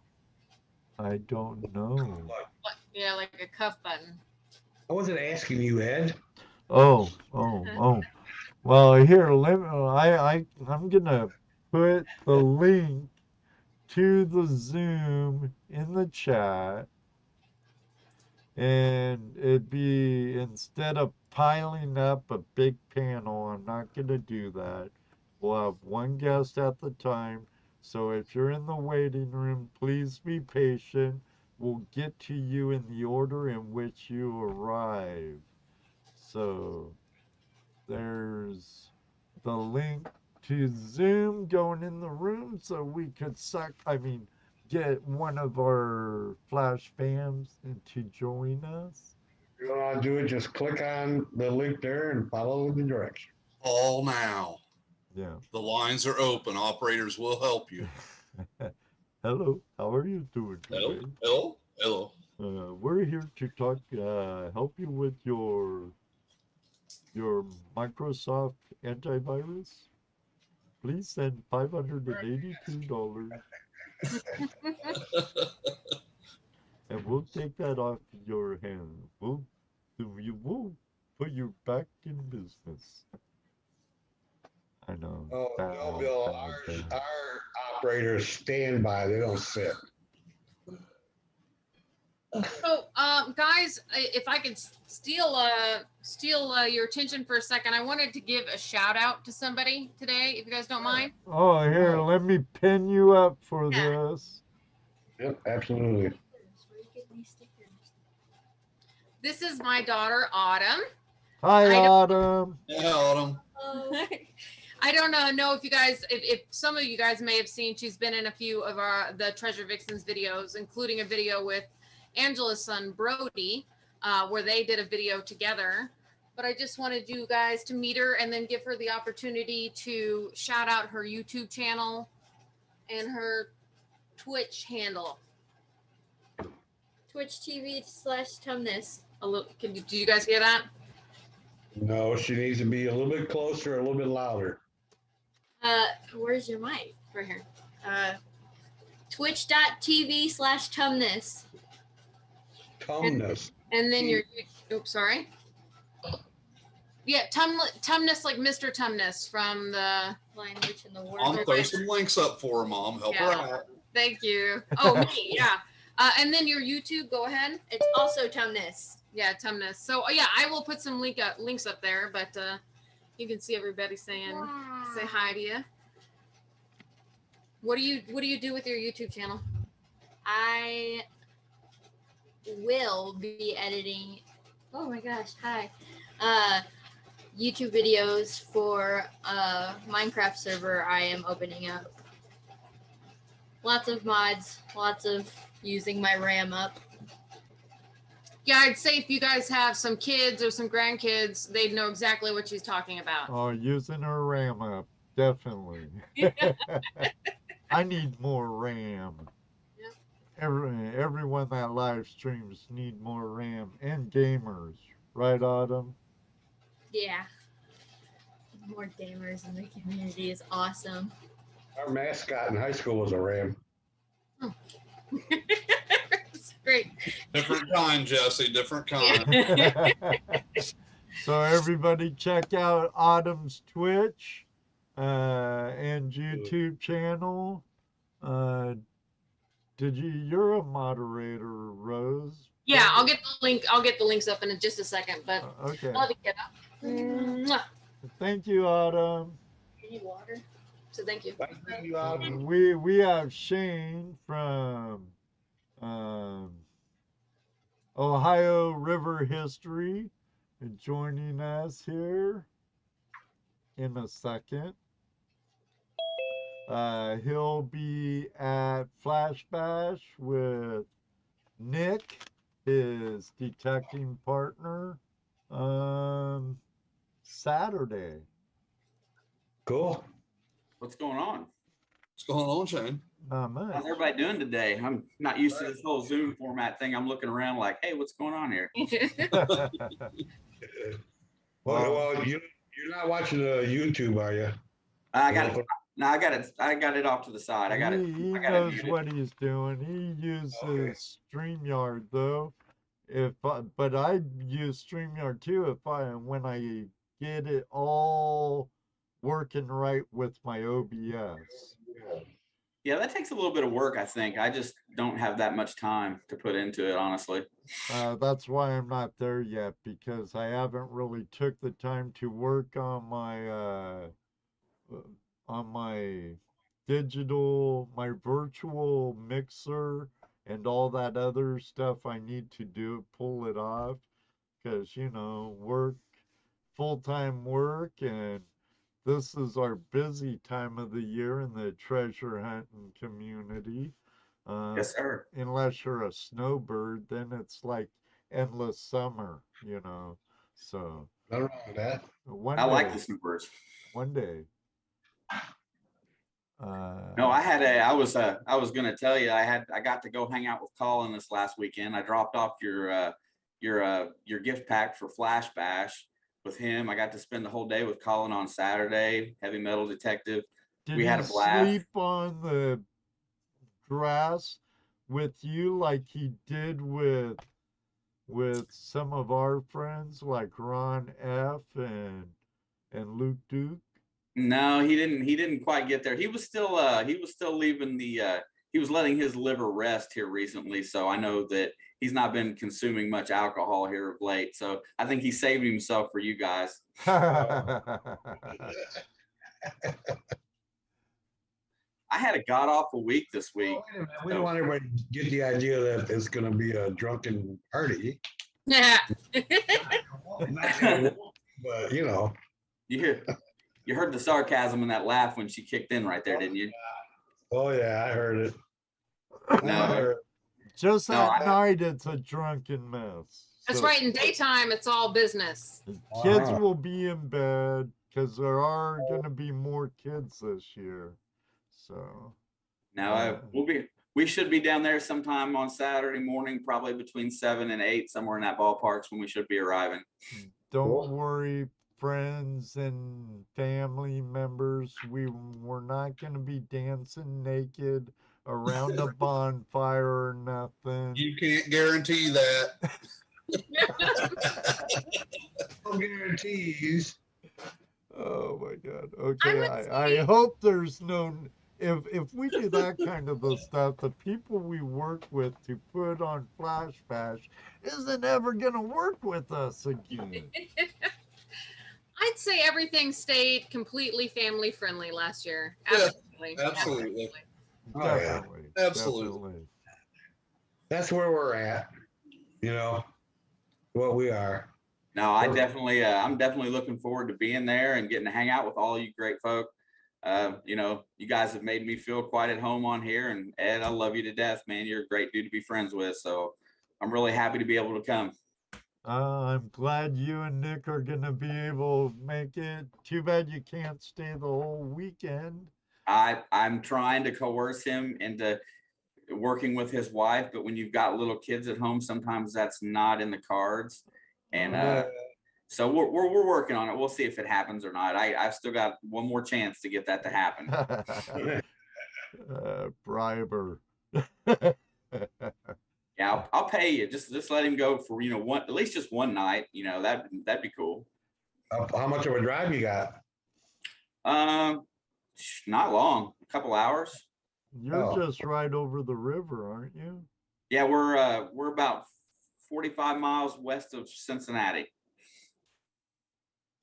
I don't know. What? Yeah, like a cuff button. I wasn't asking you, Ed. Oh. Well, here, I'm gonna put the link to the Zoom in the chat, and it'd be, instead of piling up a big panel, I'm not gonna do that. We'll have one guest at the time. So if you're in the waiting room, please be patient. We'll get to you in the order in which you arrive. So there's the link to Zoom going in the room so we could get one of our Flash fans to join us. If you want to do it, just click on the link there and follow the directions. All now. Yeah. The lines are open. Operators will help you. Hello, how are you doing today? Hello. We're here to talk, help you with your Microsoft antivirus. Please send $582, and we'll take that off your hands. You will put you back in business. I know. Oh, Bad, no, Bill. bad. Our operators stand by. They don't sit. So, guys, if I could steal your attention for a second, I wanted to give a shout out to somebody today, if you guys don't mind. Oh, here, let me pin you up for Yeah. this. Yep, absolutely. This is my daughter, Autumn. Hi, Autumn. Yeah, Autumn. I don't know if you guys, if some of you guys may have seen, she's been in a few of the Treasure Vixens videos, including a video with Angela's son, Brody, where they did a video together. But I just wanted you guys to meet her and then give her the opportunity to shout out her YouTube channel and her Twitch handle. Twitch TV/Tumnus. Did you guys hear that? No, she needs to be a little bit closer, a little bit louder. Where's your mic? Right here. Twitch.tv/Tumnus. Tumnus. And then your, oops, sorry. Yeah, Tumnus, like Mr. Tumnus from the Lion Witch in the World. Mom, throw some links up for her, Mom. Help her Yeah. out. Thank you. Oh, me, yeah. And then your YouTube, go ahead. It's also Tumnus. Yeah, Tumnus. So yeah, I will put some links up there, but you can see everybody saying say hi to you. What do you do with your YouTube channel? I will be editing. Oh my gosh, hi. YouTube videos for a Minecraft server I am opening up. Lots of mods, lots of using my RAM up. Yeah, I'd say if you guys have some kids or some grandkids, they'd know exactly what she's talking about. Oh, using her RAM up, definitely. I need more RAM. Yep. Everyone that live streams need more RAM, and gamers, right, Autumn? Yeah. More gamers in the community is awesome. Our mascot in high school was a ram. It's great. Different kind, Jesse. Different kind. So everybody check out Autumn's Twitch and YouTube channel. You're a moderator, Rose? Yeah, I'll get the link. I'll get the links up in just a second, but Okay. I'll get up. Mwah. Thank you, Autumn. You need water? So thank you. Thank you, Autumn. We have Shane from Ohio River History joining us here in a second. He'll be at Flash Bash with Nick, his detecting partner, Saturday. Cool. What's going on? What's going on, Shane? Not much. How's everybody doing today? I'm not used to this whole Zoom format thing. I'm looking around like, hey, what's going on here? Well, you're not watching the YouTube, are you? I got it. No, I got it off to the side. I got it. He I got knows it muted. what he's doing. He uses Okay. StreamYard though. But I use StreamYard too when I get it all working right with my OBS. Yeah, that takes a little bit of work, I think. I just don't have that much time to put into it, honestly. That's why I'm not there yet, because I haven't really took the time to work on my digital, my virtual mixer and all that other stuff I need to do, pull it off, because, work, full-time work, and this is our busy time of the year in the treasure hunting community. Yes, sir. Unless you're a snowbird, then it's like endless summer, So Nothing wrong with that. one I day, like the snoopers. one day. No, I was gonna tell you I got to go hang out with Colin this last weekend. I dropped off your gift pack for Flash Bash with him. I got to spend the whole day with Colin on Saturday. Heavy Metal Detective. Did We had he a blast. sleep on the grass with you like he did with some of our friends like Ron F and Luke Duke? No, he didn't quite get there. He was still leaving he was letting his liver rest here recently, so I know that he's not been consuming much alcohol here of late. So I think he saved himself for you guys. I had a god awful week this week. Well, we don't want everybody to get the idea that it's going to be a drunken party. Yeah. But you know, You heard the sarcasm in that laugh when she kicked in right there, didn't you? oh yeah, I heard it. No. Just at night, it's a drunken mess. That's So right. In daytime, it's all business. the kids Uh-huh. will be in bed because there are going to be more kids this year. So No, we should be down there sometime on Saturday morning, probably between 7 and 8, somewhere in that ballpark's when we should be arriving. don't Cool. worry, friends and family members. We're not going to be dancing naked around a bonfire or nothing. You can't guarantee that. No guarantees. Oh my God. I Okay. would I say- hope there's no. If we do that kind of a stuff, the people we work with to put on Flash Bash isn't ever gonna work with us again. I'd say everything stayed completely family friendly last year. Yeah, Absolutely. absolutely. Oh, yeah. Definitely. Absolutely. Definitely. That's where we're at. You know, what we are. No, I'm definitely looking forward to being there and getting to hang out with all you great folk. You guys have made me feel quite at home on here, and Ed, I love you to death, man. You're a great dude to be friends with. So I'm really happy to be able to come. I'm glad you and Nick are gonna be able to make it. Too bad you can't stay the whole weekend. I'm trying to coerce him into working with his wife, but when you've got little kids at home, sometimes that's not in the cards. And so we're working on it. We'll see if it happens or not. I've still got one more chance to get that to happen. Briber. Yeah, I'll pay you. Just let him go for at least just one night. That'd be cool. How much of a drive you got? Not long, a couple hours. You're Oh. just right over the river, aren't you? Yeah, we're about 45 miles west of Cincinnati.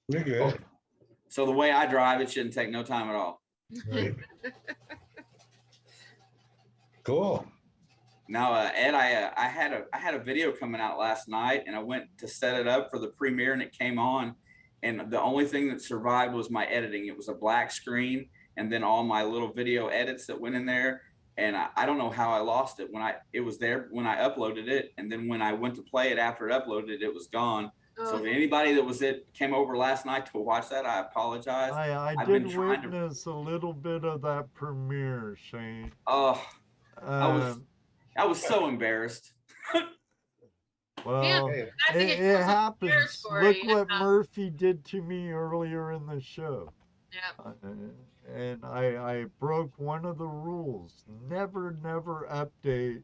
You're good. So the way I drive, it shouldn't take no time at all. Right. Cool. Now, Ed, I had a video coming out last night, and I went to set it up for the premiere, and it came on, and the only thing that survived was my editing. It was a black screen, and then all my little video edits that went in there, and I don't know how I lost it. It was there when I uploaded it, and then when I went to play it after it uploaded, it was gone. So if anybody that came over last night to watch that, I apologize. I I've been did trying to- witness a little bit of that premiere, Shane. Oh, Um, I was so embarrassed. well, Hey, I think it it's a happens. territory, Look what yeah. Murphy did to me earlier in the show. Yeah. And I broke one of the rules. Never update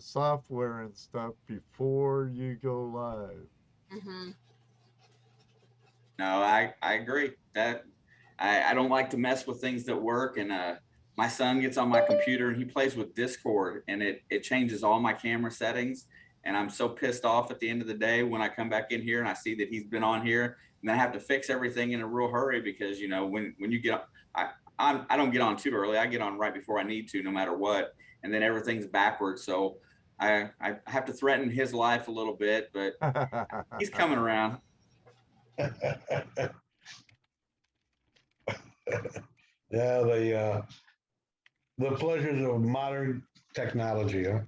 software and stuff before you go live. Mm-hmm. No, I agree that I don't like to mess with things that work. And my son gets on my computer and he plays with Discord, and it changes all my camera settings. And I'm so pissed off at the end of the day when I come back in here and I see that he's been on here, and I have to fix everything in a real hurry because when you get on, I don't get on too early. I get on right before I need to, no matter what, and then everything's backwards. So I have to threaten his life a little bit, but he's coming around. Yeah, the pleasures of modern technology, huh?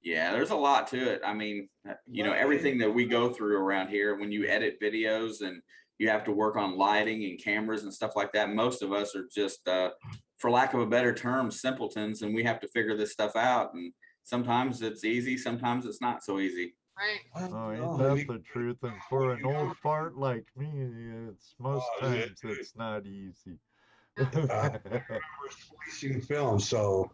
Yeah, there's a lot to it. I mean, everything that we go through around here when you edit videos and, you have to work on lighting and cameras and stuff like that. Most of us are just, for lack of a better term, simpletons, and we have to figure this stuff out. And sometimes it's easy, sometimes it's not so easy. Right. Oh, ain't that the truth? And for an old fart like me, it's most times it's not easy. We're slicing film, so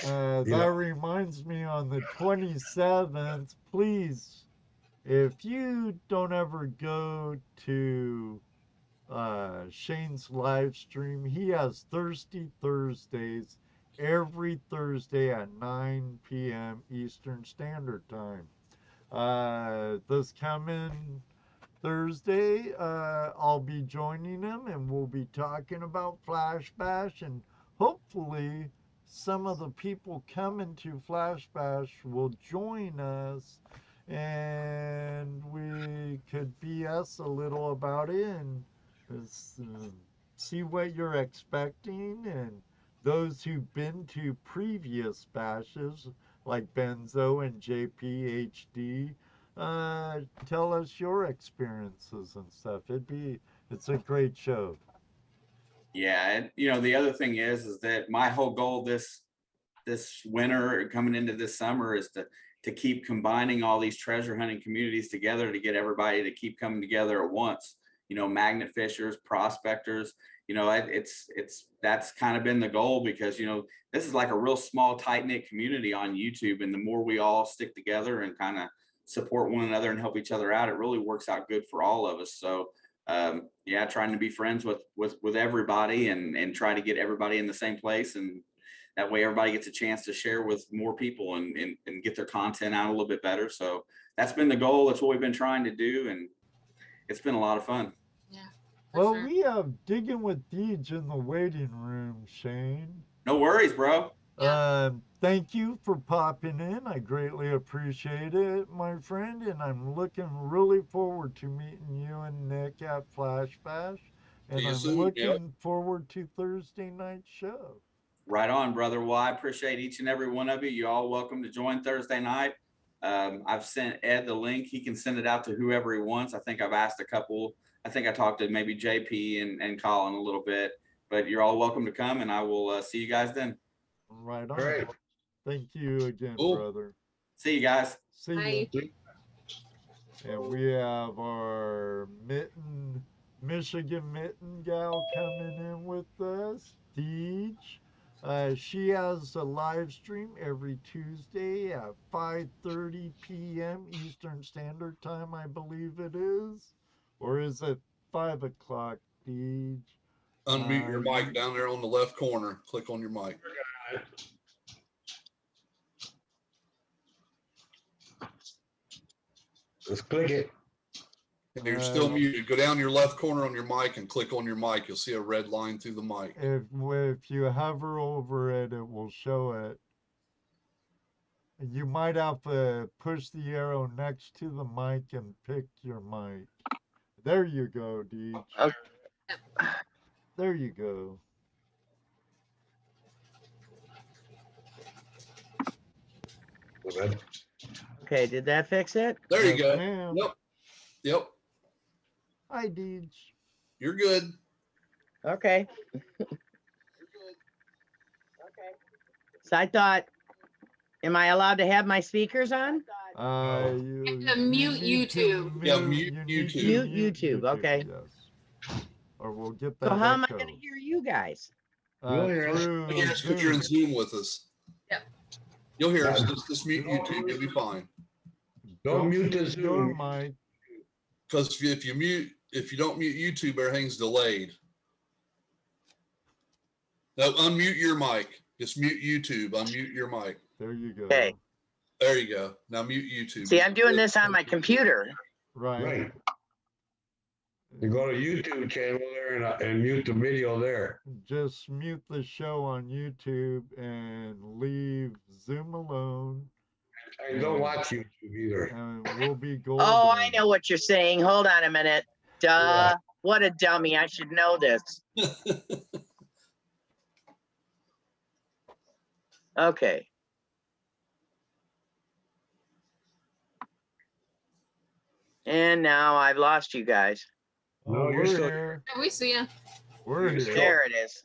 That reminds me, on the 27th, please, if you don't ever go to Shane's live stream, he has Thirsty Thursdays every Thursday at 9 p.m. Eastern Standard Time. This coming Thursday, I'll be joining him and we'll be talking about Flash Bash, and hopefully some of the people coming to Flash Bash will join us and we could BS a little about it and see what you're expecting. And those who've been to previous bashes like Benzo and JPHD, tell us your experiences and stuff. It's a great show. Yeah, and the other thing is that my whole goal this winter, coming into this summer, is to keep combining all these treasure hunting communities together, to get everybody to keep coming together at once. Magnet fishers, prospectors. That's kind of been the goal, because this is like a real small, tight-knit community on YouTube, and the more we all stick together and kind of support one another and help each other out, it really works out good for all of us. So trying to be friends with everybody and try to get everybody in the same place, and that way everybody gets a chance to share with more people and get their content out a little bit better. So that's been the goal. That's what we've been trying to do, and it's been a lot of fun. Yeah. Well, Sure. we have Digging with Deej in the waiting room, Shane. No worries, bro. Thank you for popping in. I greatly appreciate it, my friend, and I'm looking really forward to meeting you and Nick at Flash Bash. And See you I'm soon, looking forward to Thursday night show. Right on, brother. Well, I appreciate each and every one of you. You're all welcome to join Thursday night. I've sent Ed the link. He can send it out to whoever he wants. I think I've asked a couple. I think I talked to maybe JP and Colin a little bit, but you're all welcome to come, and I will see you guys then. Right on. Great. Thank you again, Cool. brother. See you guys. See Bye. you. And we have our Michigan mitten gal coming in with us, Deej. She has a live stream every Tuesday at 5:30 p.m. Eastern Standard Time, I believe it is. Or is it 5 o'clock, Deej? Unmute your mic down there on the left corner. Click on your mic. Just click it. And you're still muted. Go down your left corner on your mic and click on your mic. You'll see a red line through the mic. If you hover over it, it will show it. You might have to push the arrow next to the mic and pick your mic. There you go, Deej. Okay. There you go. Okay, did that fix it? There you go. Ma'am. Yep. Hi, Deej. You're good. Okay. So I thought, am I allowed to have my speakers on? You have to mute need to YouTube. Yeah, you mute need to YouTube. Mute YouTube, okay. Yes. Or we'll get that So how am I echo. going to hear you guys? You'll hear us. Through You'll hear us because you're in Zoom with us. Yep. You'll hear us. Just mute YouTube. You'll be fine. Don't mute the your Zoom. mic. Because if you don't mute YouTube, everything's delayed. No, unmute your mic. Just mute YouTube. Unmute your mic. There you go. Okay. There you go. Now mute YouTube. See, I'm doing this on my computer. Right. Right. You go to YouTube channel there and mute the video there. Just mute the show on YouTube and leave Zoom alone. And don't watch YouTube either. And we'll be golden. Oh, I know what you're saying. Hold on a minute. Duh. Yeah. What a dummy. I should know this. Okay. And now I've lost you guys. No, you're we're still here. Yeah, we see you. We're You're here. There it is.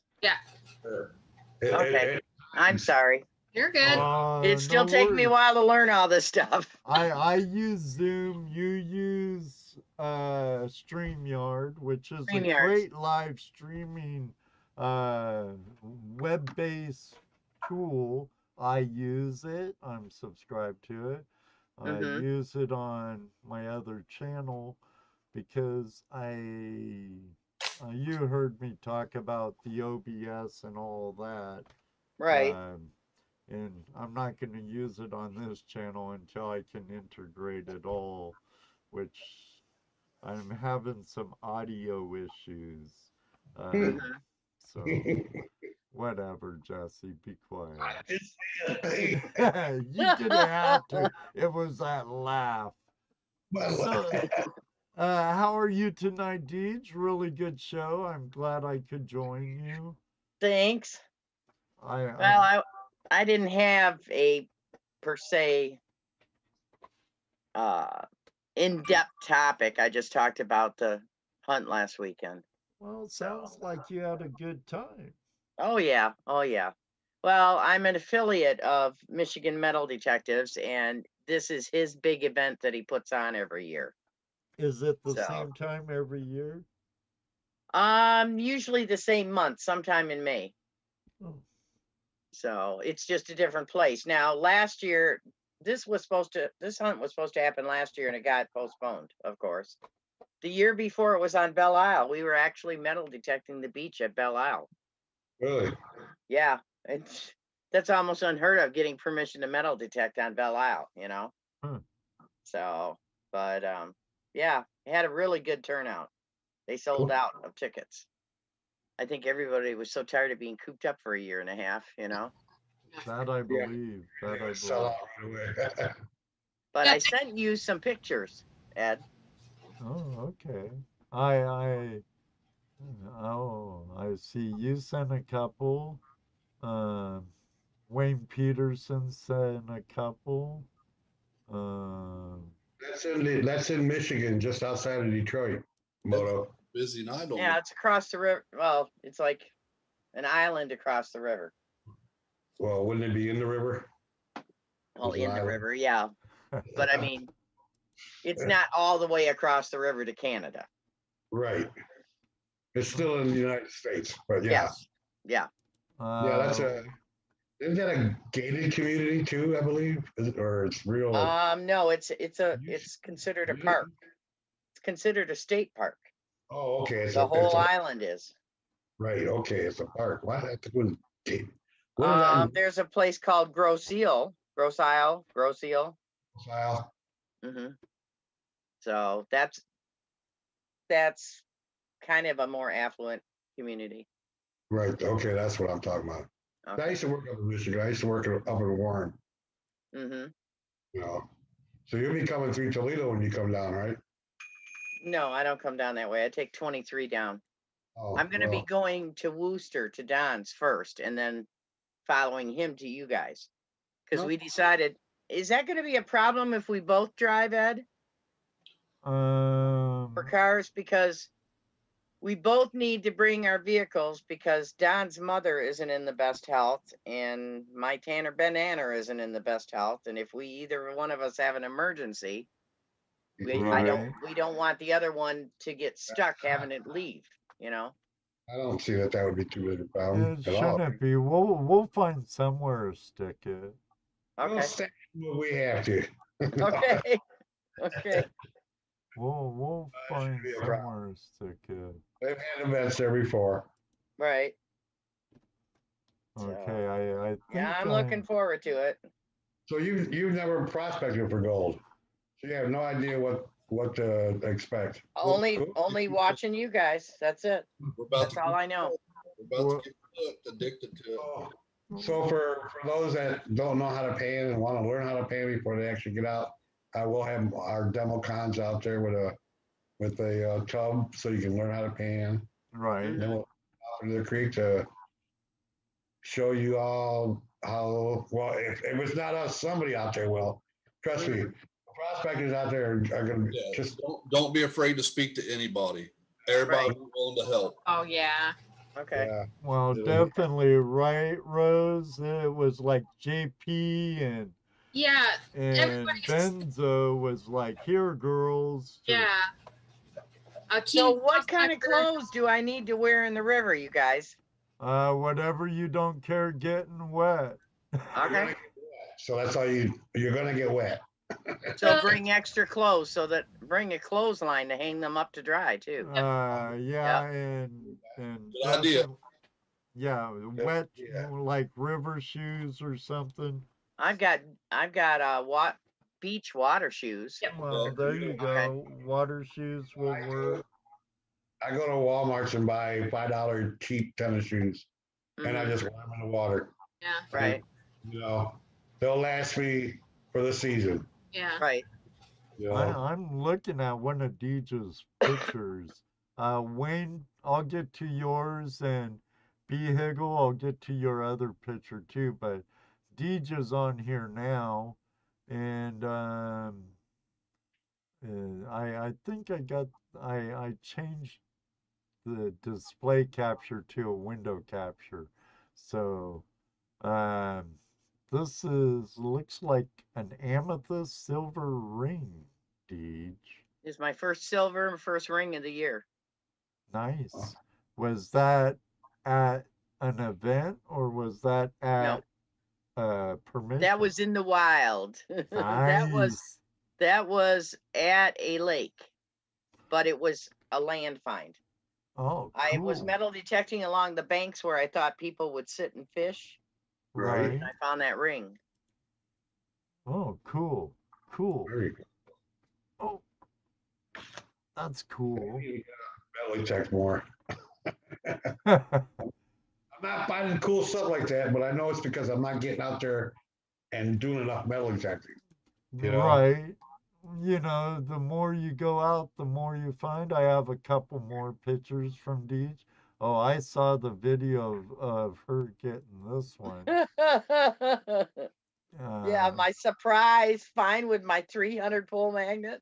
Okay. I'm sorry. You're good. It still take me a while to learn all this stuff. I use Zoom. You use StreamYard, which is a StreamYard. great live streaming web-based tool. I use it. I'm subscribed to it. I Mhm. use it on my other channel because you heard me talk about the OBS and all that. Right. And I'm not going to use it on this channel until I can integrate it all, which I'm having some audio issues. Mhm. So, whatever, Jesse, be quiet. I just say a thing. You didn't have to. It was that laugh. So, how are you tonight, Deej? Really good show. I'm glad I could join you. Thanks. I'm Well, I didn't have a per se in-depth topic. I just talked about the hunt last weekend. Well, it sounds like you had a good time. Oh yeah. Oh yeah. Well, I'm an affiliate of Michigan Metal Detectives, and this is his big event that he puts on every year. Is it the So- same time every year? Usually the same month, sometime in May. Oh, So it's just a different place. Now, last year, this hunt was supposed to happen last year, and it got postponed, of course. The year before it was on Belle Isle. We were actually metal detecting the beach at Belle Isle. Really? Yeah, that's almost unheard of, getting permission to metal detect on Belle Isle, you know? Hmm. So, but yeah, it had a really good turnout. They sold Cool. out of tickets. I think everybody was so tired of being cooped up for a year and a half, you know? that I believe. That I Sell believe. out right away. But Yeah. I sent you some pictures, Ed. Oh, okay. I see. You sent a couple. Wayne Peterson sent a couple. That's in Michigan, just outside of Detroit. Moto. Busy night on Yeah, it's across the river. Well, it's like an island across the river. Well, wouldn't it be in the river? Well, It's an in the island. river, yeah. But I mean, it's not all the way across the river to Canada. Right. It's still in the United States, but yeah. Yes. Yeah. Yeah, that's isn't that a gated community too, I believe? Or it's real? No, it's considered a park. It's considered a state park. Oh, okay. The whole island is. Right. Okay. It's a park. Why have to go in gate? What is that? There's a place called Grosse Isle. Style? Mm-hmm. So that's kind of a more affluent community. Right. Okay. That's what I'm talking about. I Okay. used to work up in Michigan. I used to work up in Warren. Mm-hmm. You know. So you'll be coming through Toledo when you come down, right? No, I don't come down that way. I take 23 down. Oh, I'm going to be going to Wooster to Don's first, and then following him to you guys. Because we decided, is that going to be a problem if we both drive, Ed, for cars? Because we both need to bring our vehicles, because Don's mother isn't in the best health, and my Tanner Banana isn't in the best health. And if we either one of us have an emergency, we don't want the other one to get stuck having it leave, you know? I don't see that would be too big a problem It at all. shouldn't be. We'll find somewhere to stick it. We'll Okay. stay when we have to. Okay. Okay. We'll find be a somewhere to stick it. They've had events there before. Right. Okay, I think Yeah, I'm looking forward to it. So you've never prospected for gold, so you have no idea what to expect. Only watching you guys. That's it. That's all I know. We're about to get hooked, addicted to it. So for those that don't know how to pan and want to learn how to pan before they actually get out, I will have our demo cons out there with a tub so you can learn how to pan. Right. And then we'll go out into the creek to show you all how well. If it's not us, somebody out there will. Trust me, prospectors out there are going to be Yeah, don't be afraid to speak to anybody. Everybody Right. be willing to help. Oh yeah. Okay. Yeah. Well, Yeah. definitely, right, Rose? It was like JP Yeah. and Everybody's Benzo was like, here, girls. yeah. So King what kind of Prospector. clothes do I need to wear in the river, you guys? Whatever you don't care getting wet. Okay. So that's all you're gonna get wet. So bring extra clothes bring a clothesline to hang them up to dry too. Yeah, and Good idea. definitely- yeah, wet Yeah. like river shoes or something. I've got beach water shoes. Yep. Well, there you go. Water shoes will work. I go to Walmart and buy $5 cheap tennis shoes, and I Mhm. just wear them in the water. Yeah. Right. You know, they'll last me for the season. Yeah. Right. You know, I'm looking at one of Deej's pictures. Wayne, I'll get to yours, and B Higgle, I'll get to your other picture too. But Deej's on here now, and I think I changed the display capture to a window capture, so this looks like an amethyst silver ring, Deej. It's my first silver and first ring of the year. Nice. Was that at an event or was that No, at permission? that was in the wild. Nice. that was at a lake, but it was a land find. Oh, I was cool. metal detecting along the banks where I thought people would sit and fish. Right. And I found that ring. Oh, cool. Cool. there you go. Oh, that's cool. Belly check more. I'm not finding cool stuff like that, but I know it's because I'm not getting out there and doing enough metal detecting. You know? Right. You know, the more you go out, the more you find. I have a couple more pictures from Deej. Oh, I saw the video of her getting this one. Yeah, my surprise find with my 300 pull magnet.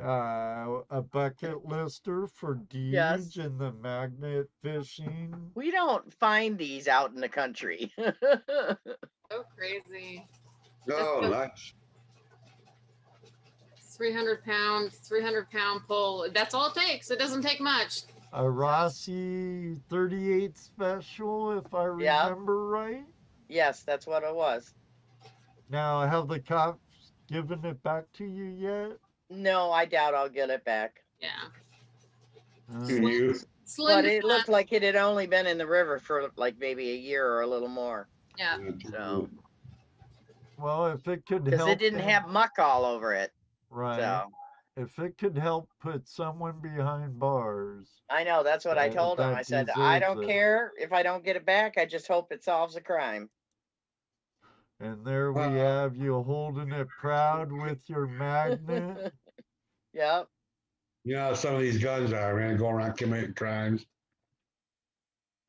A bucket lister for Deej Yes. and the magnet fishing. We don't find these out in the country. So crazy. No, nice. 300 pound pull. That's all it takes. It doesn't take much. A Rossi 38 special, if I Yeah. remember right. Yes, that's what it was. Now, have the cops given it back to you yet? No, I doubt I'll get it back. Yeah. To you. Slim. But it looked like it had only been in the river for like maybe a year or a little more. Yeah. So, Well, if it could because help. it didn't them- have muck all over it. Right. So, If it could help put someone behind bars. I know, that's what I told him. that I said, I deserves don't it. care if I don't get it back. I just hope it solves a crime. And there we have you holding it proud with your magnet. Yep. You know how some of these guns are, man, going around committing crimes.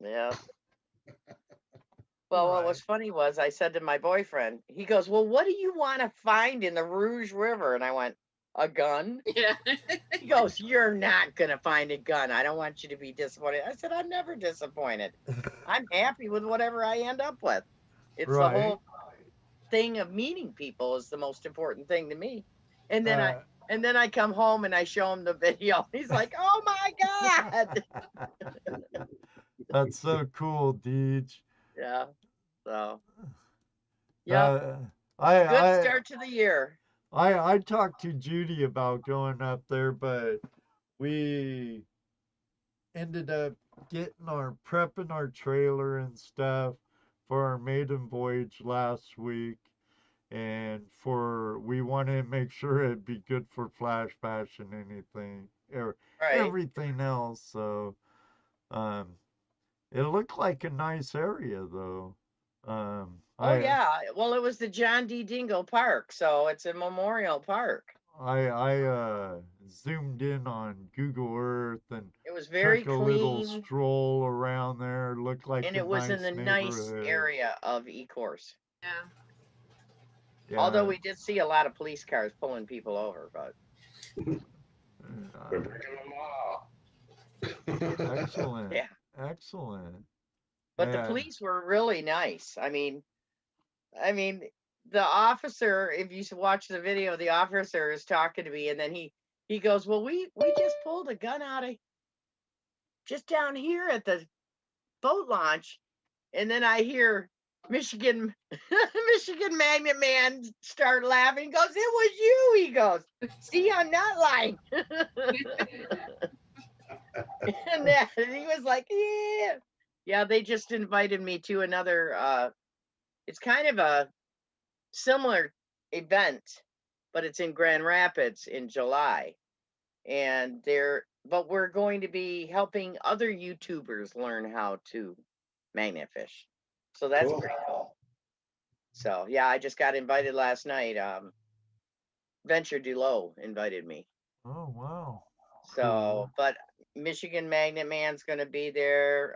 Yeah. Well, what was funny was I said to my boyfriend, he goes, well, what do you want to find in the Rouge River? And I went, a gun? Yeah. He goes, you're not going to find a gun. I don't want you to be disappointed. I said, I'm never disappointed. I'm happy with whatever I end up with. It's the Right. whole thing of meeting people is the most important thing to me. And then I come home and I show him the video. He's like, oh my God. That's so cool, Deej. Yeah. So, yeah. Good I start to the year. I talked to Judy about going up there, but we ended up prepping our trailer and stuff for our maiden voyage last week, and we wanted to make sure it'd be good for flash bash and anything or Right. everything else. So, it looked like a nice area though. Oh yeah. Well, it was the John D. Dingle Park, so it's a memorial park. I zoomed in on Google Earth and It was very took a little clean, stroll around there. It looked like and a it was in nice the nice neighborhood. area of Ecorse. Yeah. Yeah. Although we did see a lot of police cars pulling people over, but They're breaking the law. Excellent. Yeah. Excellent. But the And- police were really nice. I mean, the officer, if you watch the video, the officer is talking to me, and then he goes, "Well, we just pulled a gun out of just down here at the boat launch," and then I hear Michigan Michigan Magnet Man start laughing. He goes, "It was you." He goes, "See, I'm not lying." And he was like, yeah. They just invited me to another. It's kind of a similar event, but it's in Grand Rapids in July, and but we're going to be helping other YouTubers learn how to magnet fish. So that's Cool. pretty cool. So yeah, I just got invited last night. Venture Dulo invited me. Oh, wow. So, Cool. but Michigan Magnet Man's going to be there.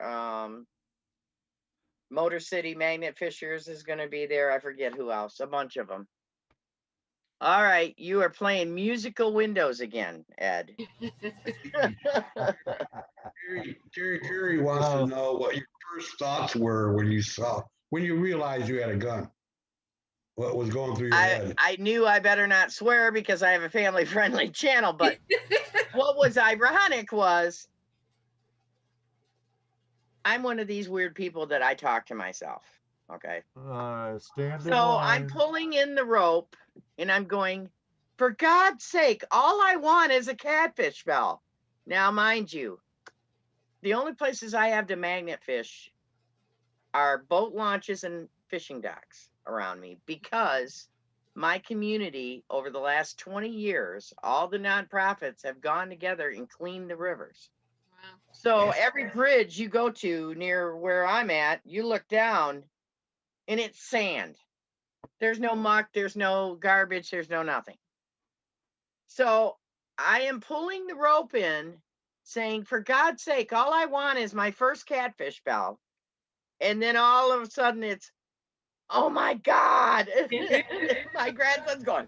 Motor City Magnet Fishers is going to be there. I forget who else. A bunch of them. All right, you are playing musical windows again, Ed. Jerry wants to know what your first thoughts were when you realized you had a gun. What was going through your head? I knew I better not swear because I have a family-friendly channel, but what was ironic was I'm one of these weird people that I talk to myself. Okay. Stand in So line. I'm pulling in the rope and I'm going, for God's sake, all I want is a catfish bell. Now, mind you, the only places I have to magnet fish are boat launches and fishing docks around me, because my community over the last 20 years, all the nonprofits have gone together and cleaned the rivers. Wow. So every bridge you go to near where I'm at, you look down and it's sand. There's no muck, there's no garbage, there's no nothing. So I am pulling the rope in saying, for God's sake, all I want is my first catfish bell. And then all of a sudden it's, oh my God. My grandson's going,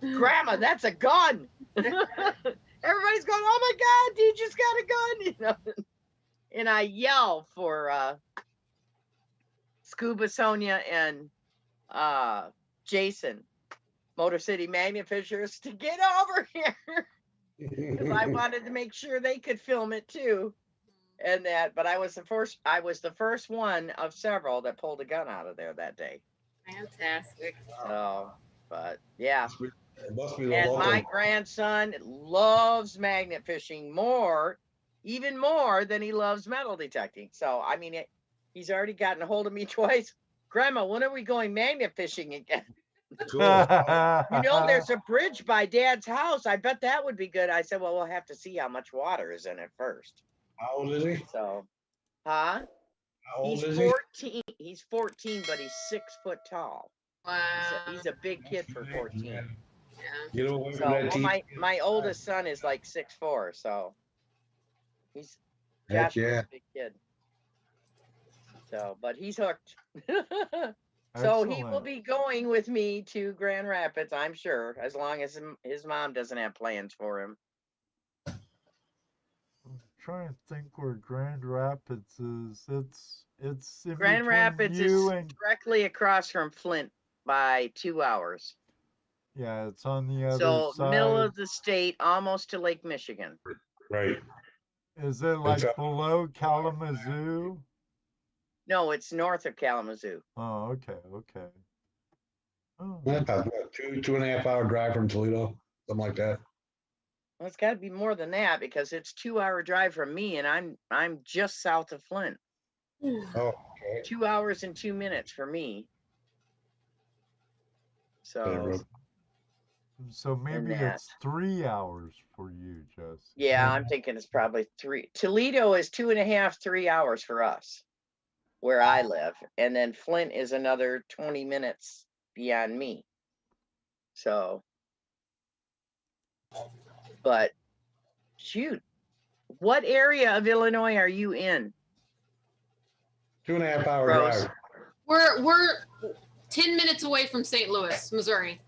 Grandma, that's a gun. Everybody's going, oh my God, you just got a gun. You know? And I yell for Scuba Sonia and Jason, Motor City Magnet Fishers, to get over here. Because I wanted to make sure they could film it too. And that, but I was the first one of several that pulled a gun out of there that day. Fantastic. So, but yeah. It must be the And local. my grandson loves magnet fishing even more than he loves metal detecting. So, I mean, he's already gotten a hold of me twice. Grandma, when are we going magnet fishing again? Cool. You know, there's a bridge by Dad's house. I bet that would be good. I said, well, we'll have to see how much water is in it first. How old is he? So, huh? How old He's is 14. He's 14, but he's 6 foot tall. Wow. He's a big kid for 14. Yeah. Get away So, from that well, TV. my oldest son is like 6'4", so he's Heck Josh is yeah. a big kid. So, but he's hooked. So he will Excellent. be going with me to Grand Rapids, I'm sure, as long as his mom doesn't have plans for him. I'm trying to think where Grand Rapids is. It's in Grand between Rapids you is and directly across from Flint by 2 hours. yeah, it's on the other So side. middle of the state, almost to Lake Michigan. Right. Is it like up- below Kalamazoo? No, it's north of Kalamazoo. Oh, okay, okay. Oh, About what, 2.5 hour drive from Toledo, something like that. Well, it's got to be more than that because it's 2 hour drive from me, and I'm just south of Flint. Oh, okay. 2 hours and 2 minutes for me. So so maybe that. it's 3 hours for you, Jess. yeah, I'm thinking it's probably 3. Toledo is 2.5, 3 hours for us, where I live, and then Flint is another 20 minutes beyond me. So, but shoot, what area of Illinois are you in? 2.5 hour Rose? drive. We're 10 minutes away from St. Louis, Missouri.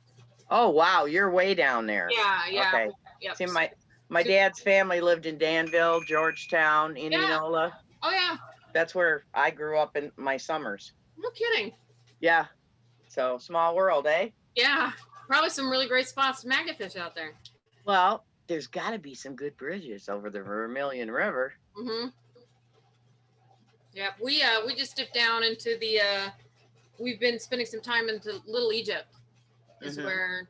Oh wow, you're way down there. Yeah, yeah. Okay. Yep. See, My dad's family lived in Danville, Georgetown, Indianola. Oh yeah. That's where I grew up in my summers. No kidding. Yeah. So small world, eh? Yeah. Probably some really great spots to magnet fish out there. Well, there's got to be some good bridges over the Vermilion River. Mm-hmm. Yeah, we just dipped down into the we've been spending some time into Little Egypt. Is where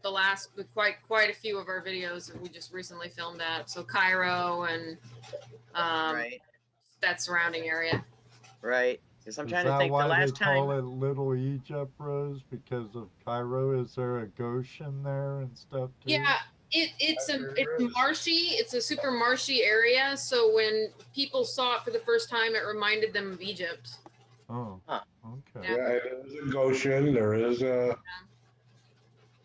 quite a few of our videos we just recently filmed at. So Cairo and Right. that surrounding area. Right. Because I'm Is trying to that think the why last they call time. it Little Egypt, Rose? Because of Cairo? Is there a Goshen there and stuff too? Yeah, it's marshy. It's a super marshy area. So when people saw it for the first time, it reminded them of Egypt. Oh, Huh. okay. Yeah, there is a Goshen. There is a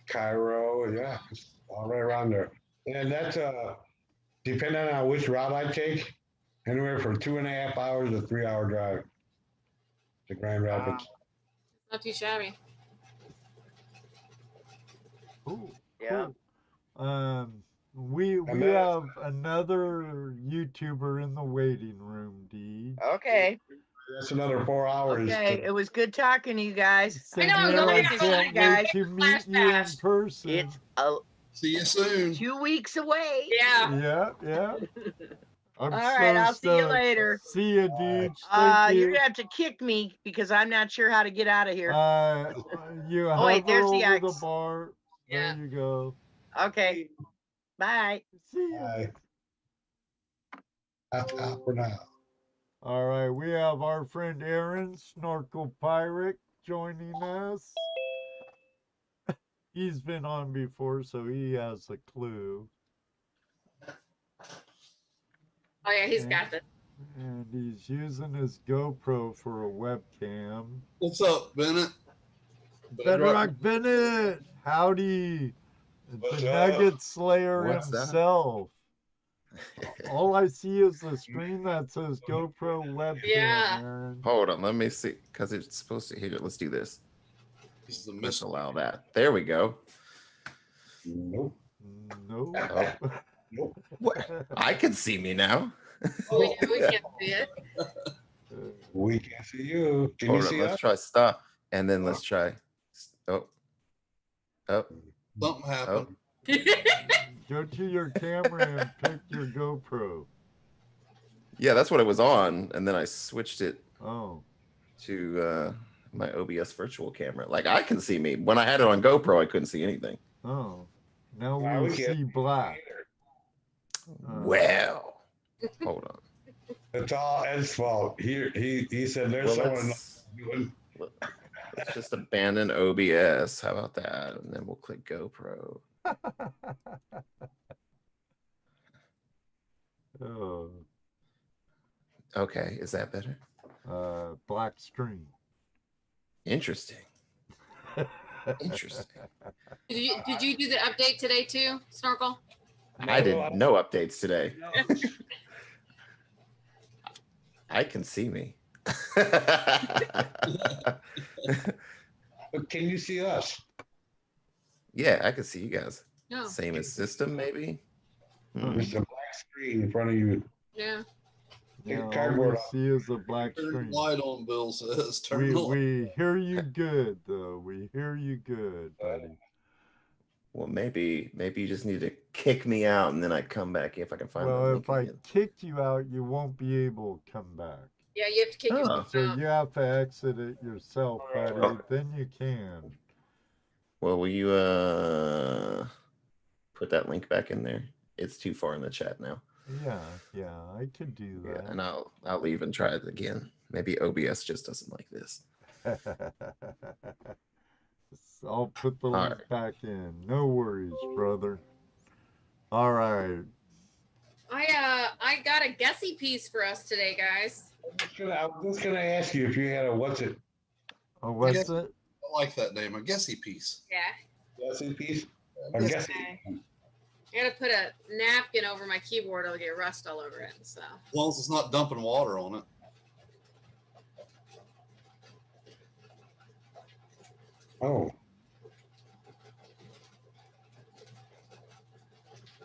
Cairo. Yeah, it's all right around there. And that's depending on which route I take, anywhere from 2.5 hours to 3 hour drive to Grand Rapids. Not too shabby. Cool. Yeah. Cool. We And then- have another YouTuber in the waiting room, Dee. Okay. That's another 4 hours. Okay. It was good talking to you guys. I know, I'm Senora, going to can't see you guys. wait to meet you in Flash. person. It's See you soon. 2 weeks away. Yeah. Yeah, yeah. I'm All right. I'll see you stoked. later. See you, Deej. Thank You're you. gonna have to kick me because I'm not sure how to get out of here. You Oh, wait, hover there's the over the X. bar. Yeah. There you go. Okay. Bye. See ya. Bye. That's out for now. All right, we have our friend Aaron, Snorkel Pirate, joining us. He's been on before, so he has a clue. Oh yeah, he's got this. And he's using his GoPro for a webcam. What's up, Bennett? Bedrock Bennett! Howdy! What's The up? Nugget Slayer What's up? himself. All I see is the screen that says GoPro webcam, Yeah. Aaron. Hold on, let me see, because it's supposed to. Here, let's do this. This is the Let's missile. allow that. There we go. Nope. No. Oh. What? I can see me now. We can't see it. We can't see you. Can Hold you on, see let's us? try stop, and then let's try. Oh, oh, Something happened. Go to your camera and pick your GoPro. yeah, that's what it was on, and then I switched it Oh. to my OBS virtual camera. Like I can see me. When I had it on GoPro, I couldn't see anything. Oh. Now Wow, we we can't see black. Well, hold on. It's all Ed's fault. He said there's Well, someone doing. let's just abandon OBS. How about that? And then we'll click GoPro. Oh. Okay, is that better? Black screen. Interesting. Interesting. Did you do the update today too, Snorkel? I did no updates today. I can see me. But can you see us? Yeah, I can see you guys. No. Same as system, maybe. There's a black screen in front of you. Yeah. Take Yeah, the all cardboard we off. see is a black Turn screen. the light on, Bill says. Turn the light. We hear you good, though. We hear you good, buddy. Well, maybe you just need to kick me out, and then I come back if I can find the Well, link if I again. kicked you out, you won't be able to come back. Yeah, you have to kick Oh. yourself So out. you have to exit it yourself, buddy. Oh. Then you can. Well, will you put that link back in there? It's too far in the chat now. Yeah, I could do Yeah, that. and I'll leave and try it again. Maybe OBS just doesn't like this. I'll put the link right. back in. No worries, brother. All right. I got a guessy piece for us today, guys. I was just gonna ask you if you had a what's it? Oh, what's Yes. it? I like that name. A guessy piece. Yeah. Guessing piece? A Yes. guessing. Okay. I gotta put a napkin over my keyboard. It'll get rust all over it. So As long as it's not dumping water on it. Oh,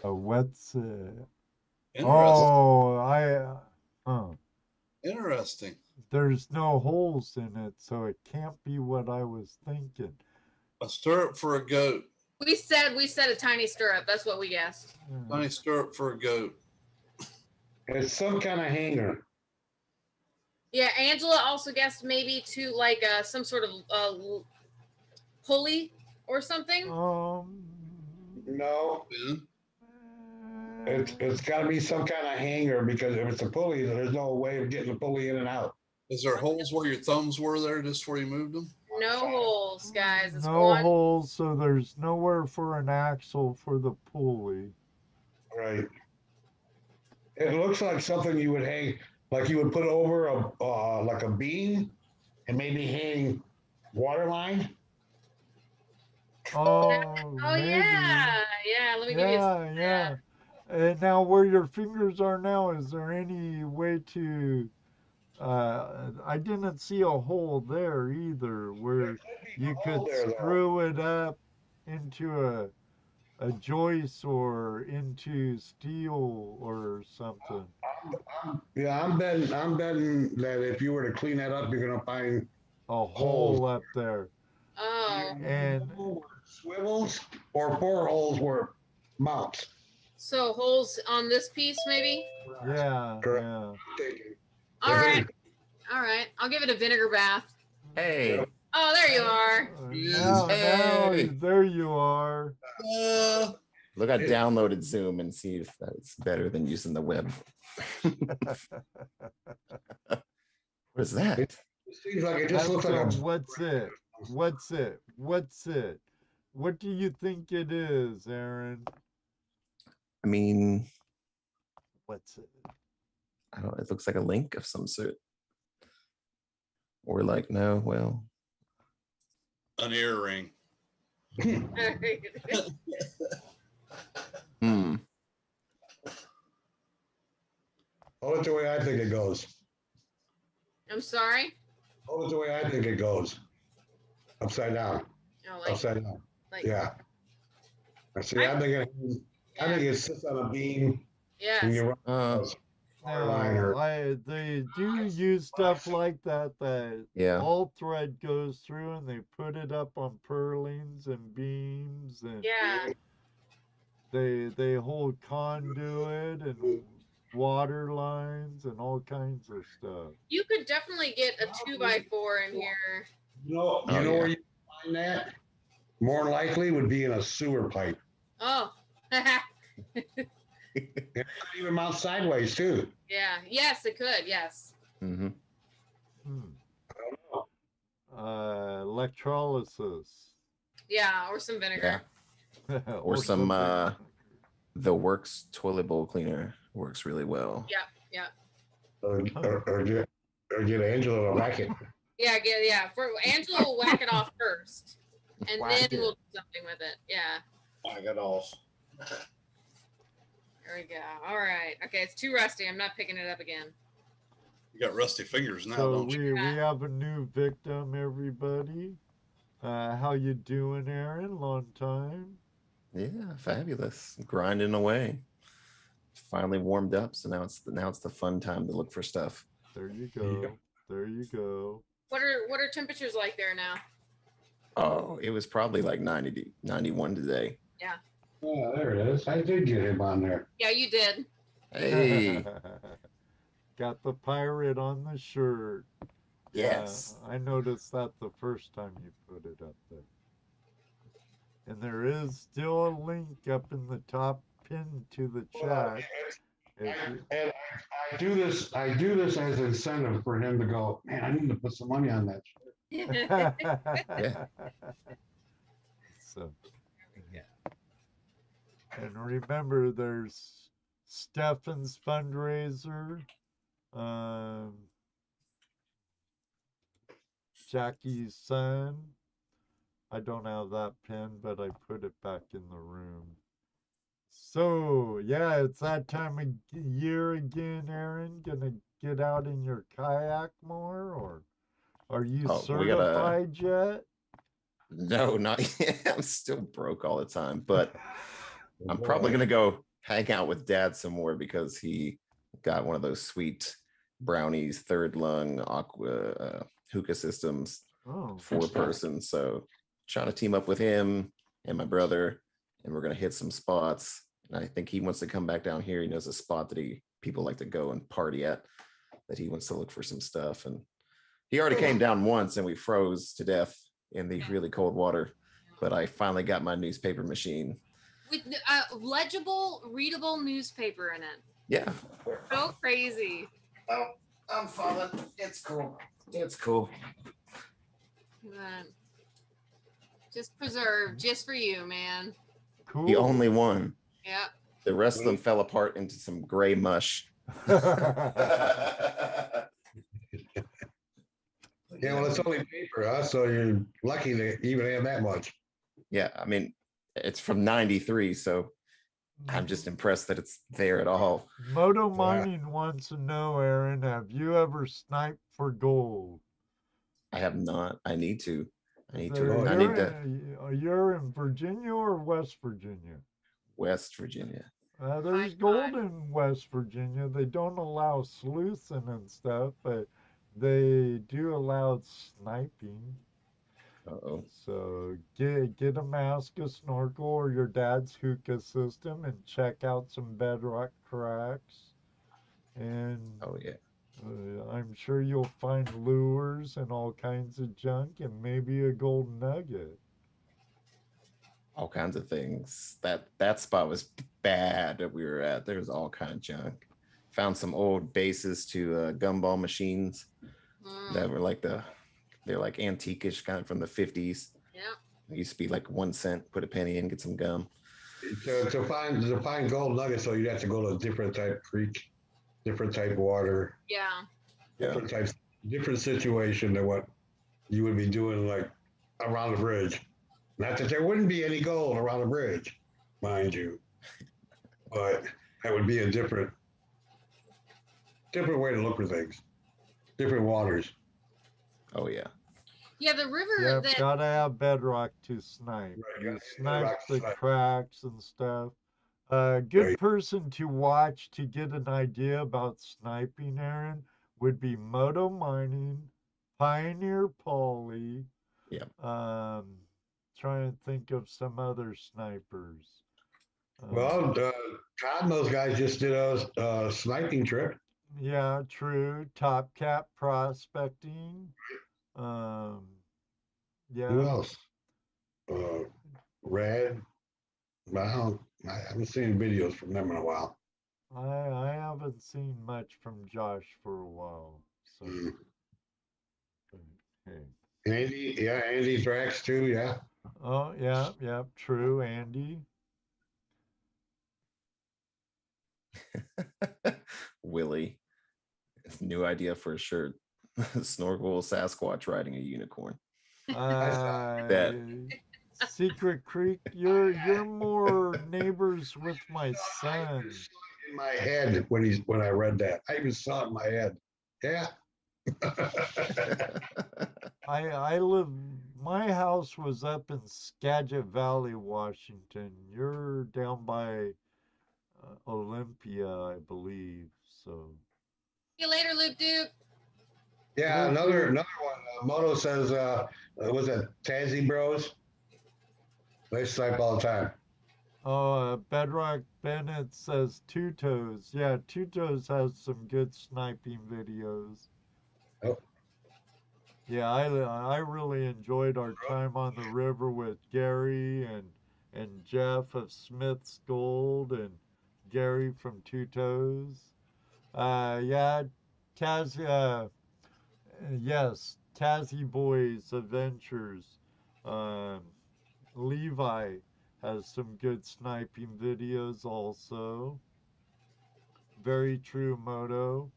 What's it? Interesting. Huh. Interesting. There's no holes in it, so it can't be what I was thinking. A stirrup for a goat. We said a tiny stirrup. That's what we guessed. Tiny stirrup for a goat. It's some kind of hanger. Yeah, Angela also guessed maybe to like some sort of pulley or something. No, Yeah. it's got to be some kind of hanger because if it's a pulley, there's no way of getting the pulley in and out. Is there holes where your thumbs were there just where you moved them? No holes, guys. It's No one. holes, so there's nowhere for an axle for the pulley. Right. It looks like something you would hang, like you would put over a like a beam, and maybe hang water line. Oh, Oh maybe. yeah. Let me give you. Yeah. And now, where your fingers are now, is there any way to? I didn't see a hole there either, where you could screw it up into a joist or into steel or something. Yeah, I'm betting that if you were to clean that up, you're gonna find A hole up there. Oh. And swivels or 4 holes where mounts. So holes on this piece, maybe. Yeah. Correct. Yeah. All right. All right. I'll give it a vinegar bath. Hey. Oh, there you are. Now, there you are. Look, I downloaded Zoom and see if that's better than using the web. What is that? It seems like it just looks like a. What's it? What's it? What's it? What do you think it is, Aaron? I mean, What's it? I don't. It looks like a link of some sort. Or like, no, well, An earring. hmm. Hold it the way I think it goes. I'm sorry. Hold it the way I think it goes. Upside down. Oh, like, Upside down. like, Yeah. I see. I think it sits on a beam. And yes. you run No, they do use stuff like that Yeah. all thread goes through, and they put it up on purlins and beams, and Yeah. they hold conduit and water lines and all kinds of stuff. You could definitely get a 2x4 in here. You know where you find that? More likely would be in a sewer pipe. Oh. It could even mount sideways too. Yeah. Yes, it could. Yes. Mm-hmm. Electrolysis. Yeah, or some vinegar. Yeah. Or some the Works toilet bowl cleaner works really well. Yeah. Or get Angela to whack it. Yeah. For Angela will whack it off first, and Whack then we'll do something with it. Yeah. I got off. There we go. All right. Okay, it's too rusty. I'm not picking it up again. You got rusty fingers now, So don't you? we have a new victim, everybody. How you doing, Aaron? Long time. Yeah, fabulous. Grinding away. Finally warmed up, so now it's the fun time to look for stuff. There you go. Yep. There you go. What are temperatures like there now? Oh, it was probably like 90, 91 today. Yeah. Oh, there it is. I did get him on there. Yeah, you did. Hey, Got the pirate on the shirt. yes. I noticed that the first time you put it up there. And there is still a link up in the top pin to the chat. And I do this as incentive for him to go, man, I need to put some money on that shirt. Yeah. So, and remember, there's Stefan's fundraiser, Jackie's son. I don't have that pin, but I put it back in the room. So, yeah, it's that time of year again, Aaron. Gonna get out in your kayak more, or are you certified yet? No, not yet. I'm still broke all the time, but I'm probably gonna go hang out with Dad some more because he got one of those sweet brownies, third lung aqua hookah systems, Oh, 4-person. So trying to team up with him and my brother, and we're gonna hit some spots. And I think he wants to come back down here. He knows a spot that people like to go and party at, that he wants to look for some stuff. And he already came down once and we froze to death in the really cold water. But I finally got my newspaper machine. With legible, readable newspaper in it. Yeah. So crazy. Oh, I'm falling. It's cool. It's cool. Just preserved, just for you, man. cool. The only one. Yeah. The rest of them fell apart into some gray mush. Yeah, well, it's only paper, huh? So you're lucky to even have that much. Yeah, I mean, it's from 93, so I'm just impressed that it's there at all. Moto Mining wants to know, Aaron, have you ever sniped for gold? I have not. I need to. I need So to. I need to. You're in Virginia or West Virginia? West Virginia. There's gold in West Virginia. They don't allow sleuthing and stuff, but they do allow sniping. Uh-oh. So get a mask, a snorkel, or your dad's hookah system, and check out some bedrock cracks. And Oh yeah. I'm sure you'll find lures and all kinds of junk, and maybe a gold nugget. All kinds of things. That spot was bad that we were at. There was all kind of junk. Found some old bases to gumball machines that were like they're like antique-ish, kind of from the 50s. Yeah. It used to be like 1 cent. Put a penny in, get some gum. To find gold nuggets, so you'd have to go to a different type creek, different type of water, Yeah. different situation than what you would be doing like around the bridge. Not that there wouldn't be any gold around the bridge, mind you, but that would be a different way to look for things, different waters. Oh yeah. Yeah, the river Yep, that gotta have bedrock to snipe. Right, You gotta have snipe bedrock to the snipe. cracks and stuff. Good Right. person to watch to get an idea about sniping, Aaron, would be Moto Mining, Pioneer Poly. Yep. Trying to think of some other snipers. Well, Todd and those guys just did a sniping trip. Yeah, true. Top Cap Prospecting. Yeah. Who else? Red. Well, I haven't seen videos from them in a while. I haven't seen much from Josh for a while. So hey. Andy Drax too, yeah. Oh yeah, true, Andy. Willie. New idea for a shirt. Snorkel Sasquatch riding a unicorn. Bet. Secret Creek, you're more neighbors with my son. In my head when I read that. I even saw it in my head. Yeah. My house was up in Skagit Valley, Washington. You're down by Olympia, I believe. So. See you later, Luke Duke. Yeah, another one. Moto says, was that Tazzy Bros? They snipe all the time. Oh, Bedrock Bennett says Two Toes. Yeah, Two Toes has some good sniping videos. Oh. Yeah, I really enjoyed our time on the river with Gary and Jeff of Smith's Gold and Gary from Two Toes. Yeah, yes, Tazzy Boys Adventures. Levi has some good sniping videos also. Very true, Moto.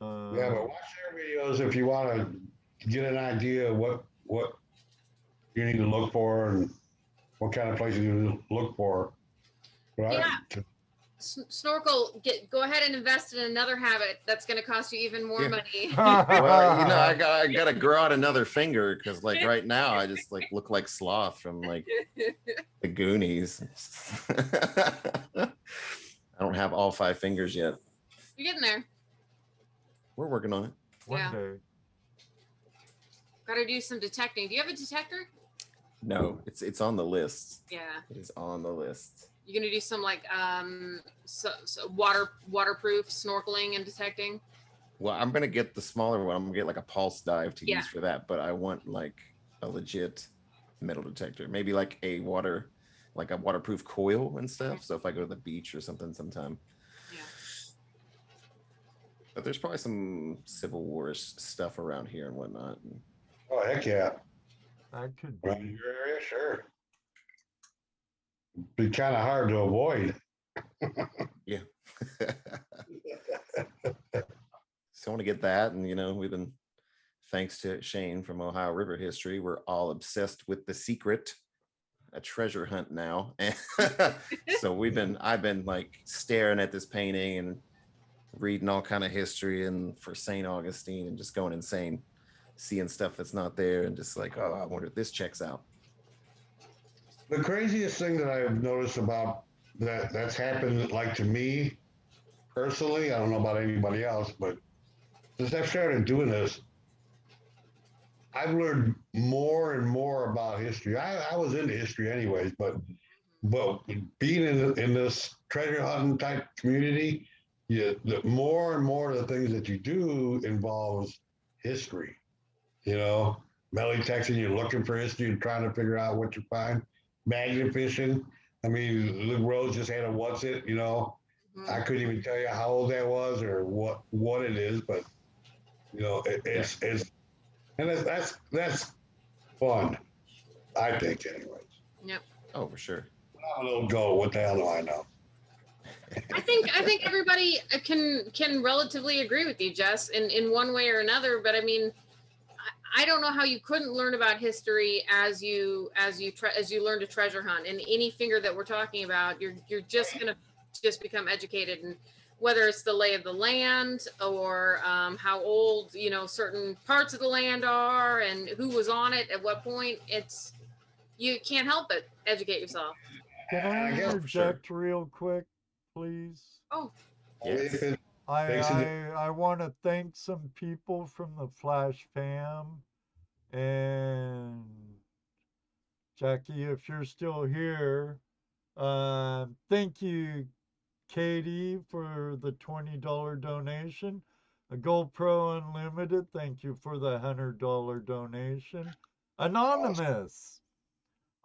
Yeah, but watch their videos if you want to get an idea of what you need to look for and what kind of places you need to look for. But Yeah. Snorkel, go ahead and invest in another habit that's going to cost you even more Yeah. money. Well, I gotta grow out another finger because like right now I just like look like Sloth from like the Goonies. I don't have all 5 fingers yet. You're getting there. We're working on it. One day. Got to do some detecting. Do you have a detector? No, it's on the list. Yeah. It is on the list. You're gonna do some like waterproof snorkeling and detecting. Well, I'm gonna get the smaller one. I'm gonna get like a pulse dive to use for that, but I want like a legit metal detector. Maybe like a waterproof coil and stuff. So if I go to the beach or something sometime. Yeah. But there's probably some Civil War stuff around here and whatnot. Oh, heck yeah. That could Around be. your area, sure. Be kind of hard to avoid. Yeah. So I want to get that. And, we've been, thanks to Shane from Ohio River History, we're all obsessed with The Secret, a treasure hunt now. So I've been like staring at this painting and reading all kind of history and for St. Augustine and just going insane, seeing stuff that's not there and just like, oh, I wonder if this checks out. The craziest thing that I've noticed about that's happened, like to me personally, I don't know about anybody else, but since I've started doing this, I've learned more and more about history. I was into history anyways, but being in this treasure hunting type community, the more and more of the things that you do involves history. Metal detecting, you're looking for history and trying to figure out what you find. Magnet fishing. I mean, Luke Rose just had a what's it, I couldn't even tell you how old that was or what it is, but it's and that's fun, I think, anyways. Yep. Oh, for sure. I'm a little go. What the hell do I know? I think everybody can relatively agree with you, Jess, in one way or another. But I mean, I don't know how you couldn't learn about history as you learn to treasure hunt. And any finger that we're talking about, you're just gonna become educated, and whether it's the lay of the land or how old certain parts of the land are and who was on it at what point, you can't help but educate yourself. Can I interject real quick, please? Oh, yes. I want to thank some people from the Flash fam, and Jackie, if you're still here, thank you, Katie, for the $20 donation. A GoPro Unlimited, thank you for the $100 donation. Anonymous.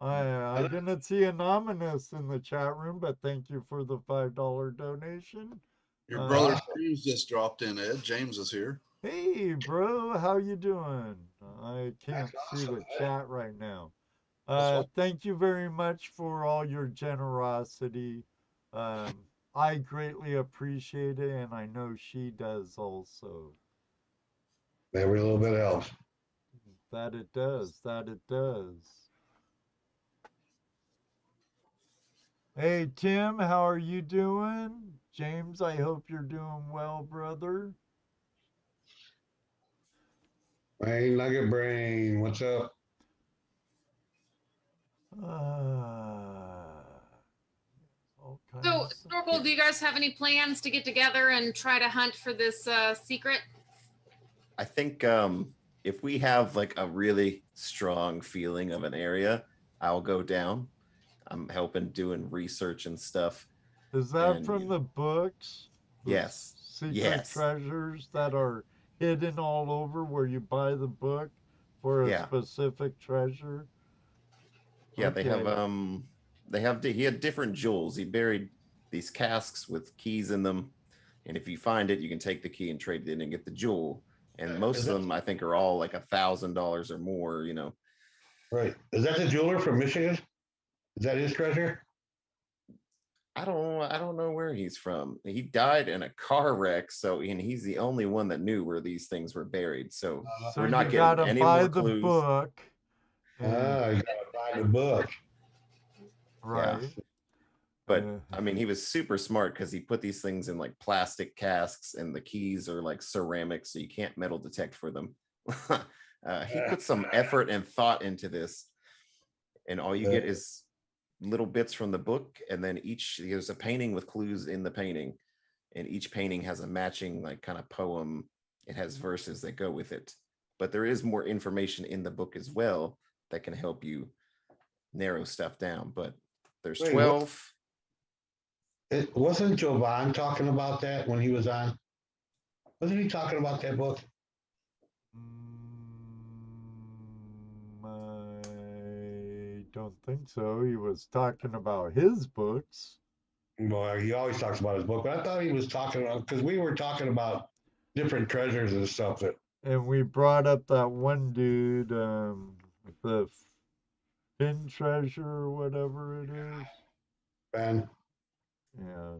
I didn't see Anonymous in the chat room, but thank you for the $5 donation. Your brother James just dropped in, Ed. James is here. Hey, bro, how you doing? I can't see the chat right now. Thank you very much for all your generosity. I greatly appreciate it, and I know she does also. Every little bit helps. That it does. That it does. Hey, Tim, how are you doing? James, I hope you're doing well, brother. Hey, Nugget Brain, what's up? So, Snorkel, do you guys have any plans to get together and try to hunt for this secret? I think if we have like a really strong feeling of an area, I'll go down. I'm helping doing research and stuff. Is that from the books? Yes. Secret treasures that are hidden all over where you buy the book for a specific treasure? Yeah, okay. He had different jewels. He buried these casks with keys in them. And if you find it, you can take the key and trade it in and get the jewel. And most of them, I think, are all like $1,000 or more, Right. Is that the jeweler from Michigan? Is that his treasure? I don't know where he's from. He died in a car wreck, and he's the only one that knew where these things were buried. So we're not getting any more clues. Book. You gotta buy the book. Right. Yeah. But I mean, he was super smart because he put these things in like plastic casks, and the keys are like ceramic, so you can't metal detect for them. He put some effort and thought into this, and all you get is little bits from the book, and then there's a painting with clues in the painting, and each painting has a matching like kind of poem. It has verses that go with it, but there is more information in the book as well that can help you narrow stuff down. But there's 12. It wasn't Jovan talking about that when he was on? Wasn't he talking about that book? I don't think so. He was talking about his books. Well, he always talks about his book, but I thought he was talking about, because we were talking about different treasures and stuff that. And we brought up that one dude, the Fin Treasure or whatever it is. Ben. Yeah.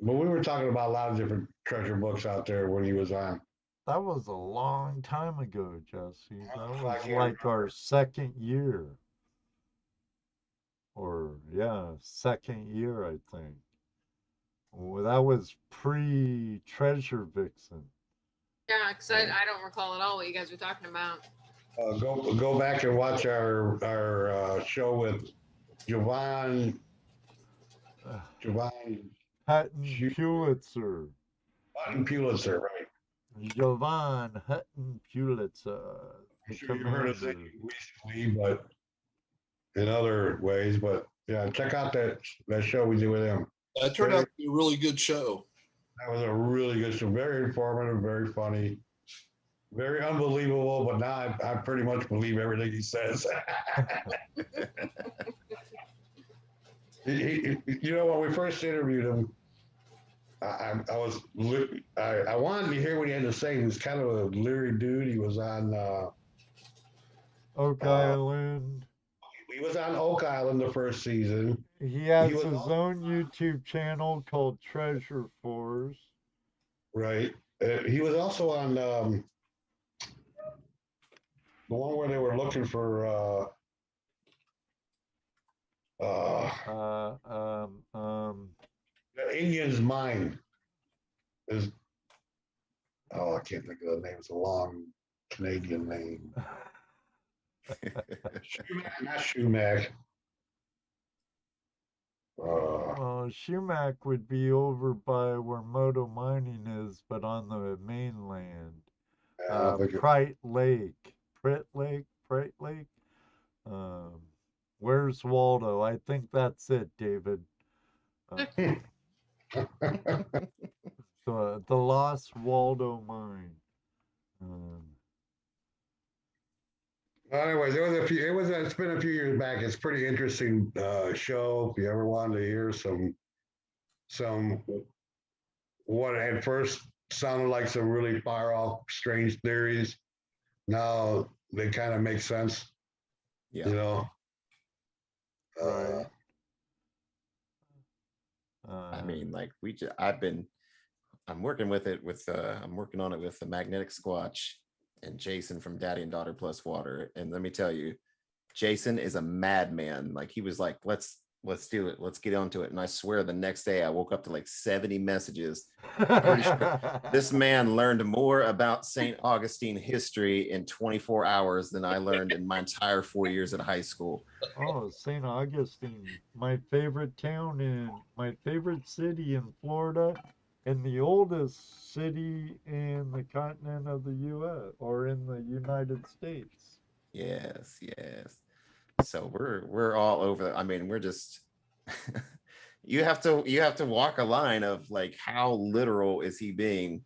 But we were talking about a lot of different treasure books out there when he was on. That was a long time ago, Jesse. That was Like like our second year. Or, yeah, second year, I think. Well, that was pre-Treasure Vixen. Yeah, because I don't recall at all what you guys were talking about. Go back and watch our show with Jovan Hutton Pulitzer. Hutton Pulitzer, right? Jovan Hutton Pulitzer. I'm sure you've heard of it recently, but in other ways. But yeah, check out that show we did with him. That turned out to be a really good show. That was a really good show. Very informative, very funny, very unbelievable. But now I pretty much believe everything he says. You know, when we first interviewed him, I wanted to hear what he had to say. He was kind of a leery dude. He was on Oak Island. He was on Oak Island the first season. He has his own YouTube channel called Treasure Force. Right. He was also on the one where they were looking for the Indian's mine. I can't think of the name. It's a long Canadian name. Not Shumack. Well, Shumack would be over by where Moto Mining is, but on the mainland. Prite Lake. Where's Waldo? I think that's it, David. The Lost Waldo Mine. Anyway, it's been a few years back. It's a pretty interesting show. If you ever wanted to hear some what at first sounded like some really far off, strange theories, now they kind of make sense. Yeah. You know. I mean, like I'm working on it with the Magnetic Squatch and Jason from Daddy and Daughter Plus Water. And let me tell you, Jason is a madman. Like, he was like, let's do it. Let's get onto it. And I swear the next day I woke up to like 70 messages. Pretty sure this man learned more about St. Augustine history in 24 hours than I learned in my entire 4 years at high school. Oh, St. Augustine, my favorite town in my favorite city in Florida, and the oldest city in the continent of the U.S. or in the United States. Yes. So we're all over. I mean, we're just you have to walk a line of like, how literal is he being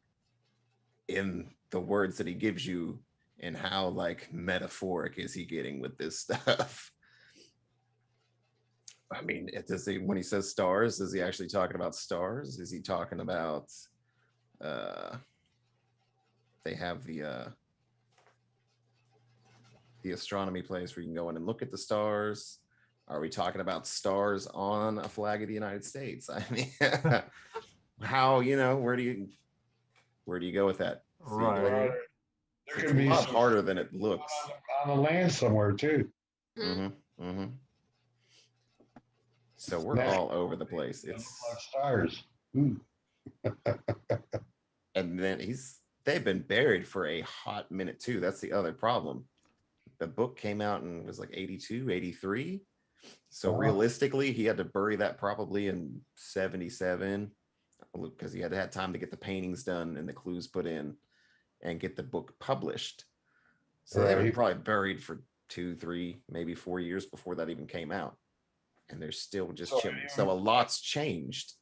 in the words that he gives you, and how like metaphoric is he getting with this stuff? I mean, when he says stars, is he actually talking about stars? Is he talking about they have the astronomy place where you can go in and look at the stars? Are we talking about stars on a flag of the United States? I mean, how, where do you go with that? Right. There It's a lot harder than it looks. On the land somewhere too. Mm-hmm. Mm-hmm. So we're Nah. all over the place. They look It's like stars. and then they've been buried for a hot minute too. That's the other problem. The book came out and was like 82, 83. So Wow. realistically, he had to bury that probably in 77 because he had to have time to get the paintings done and the clues put in and get the book published. So they were Right. probably buried for 2, 3, maybe 4 years before that even came out. And they're still just So chilling. So a lot's changed.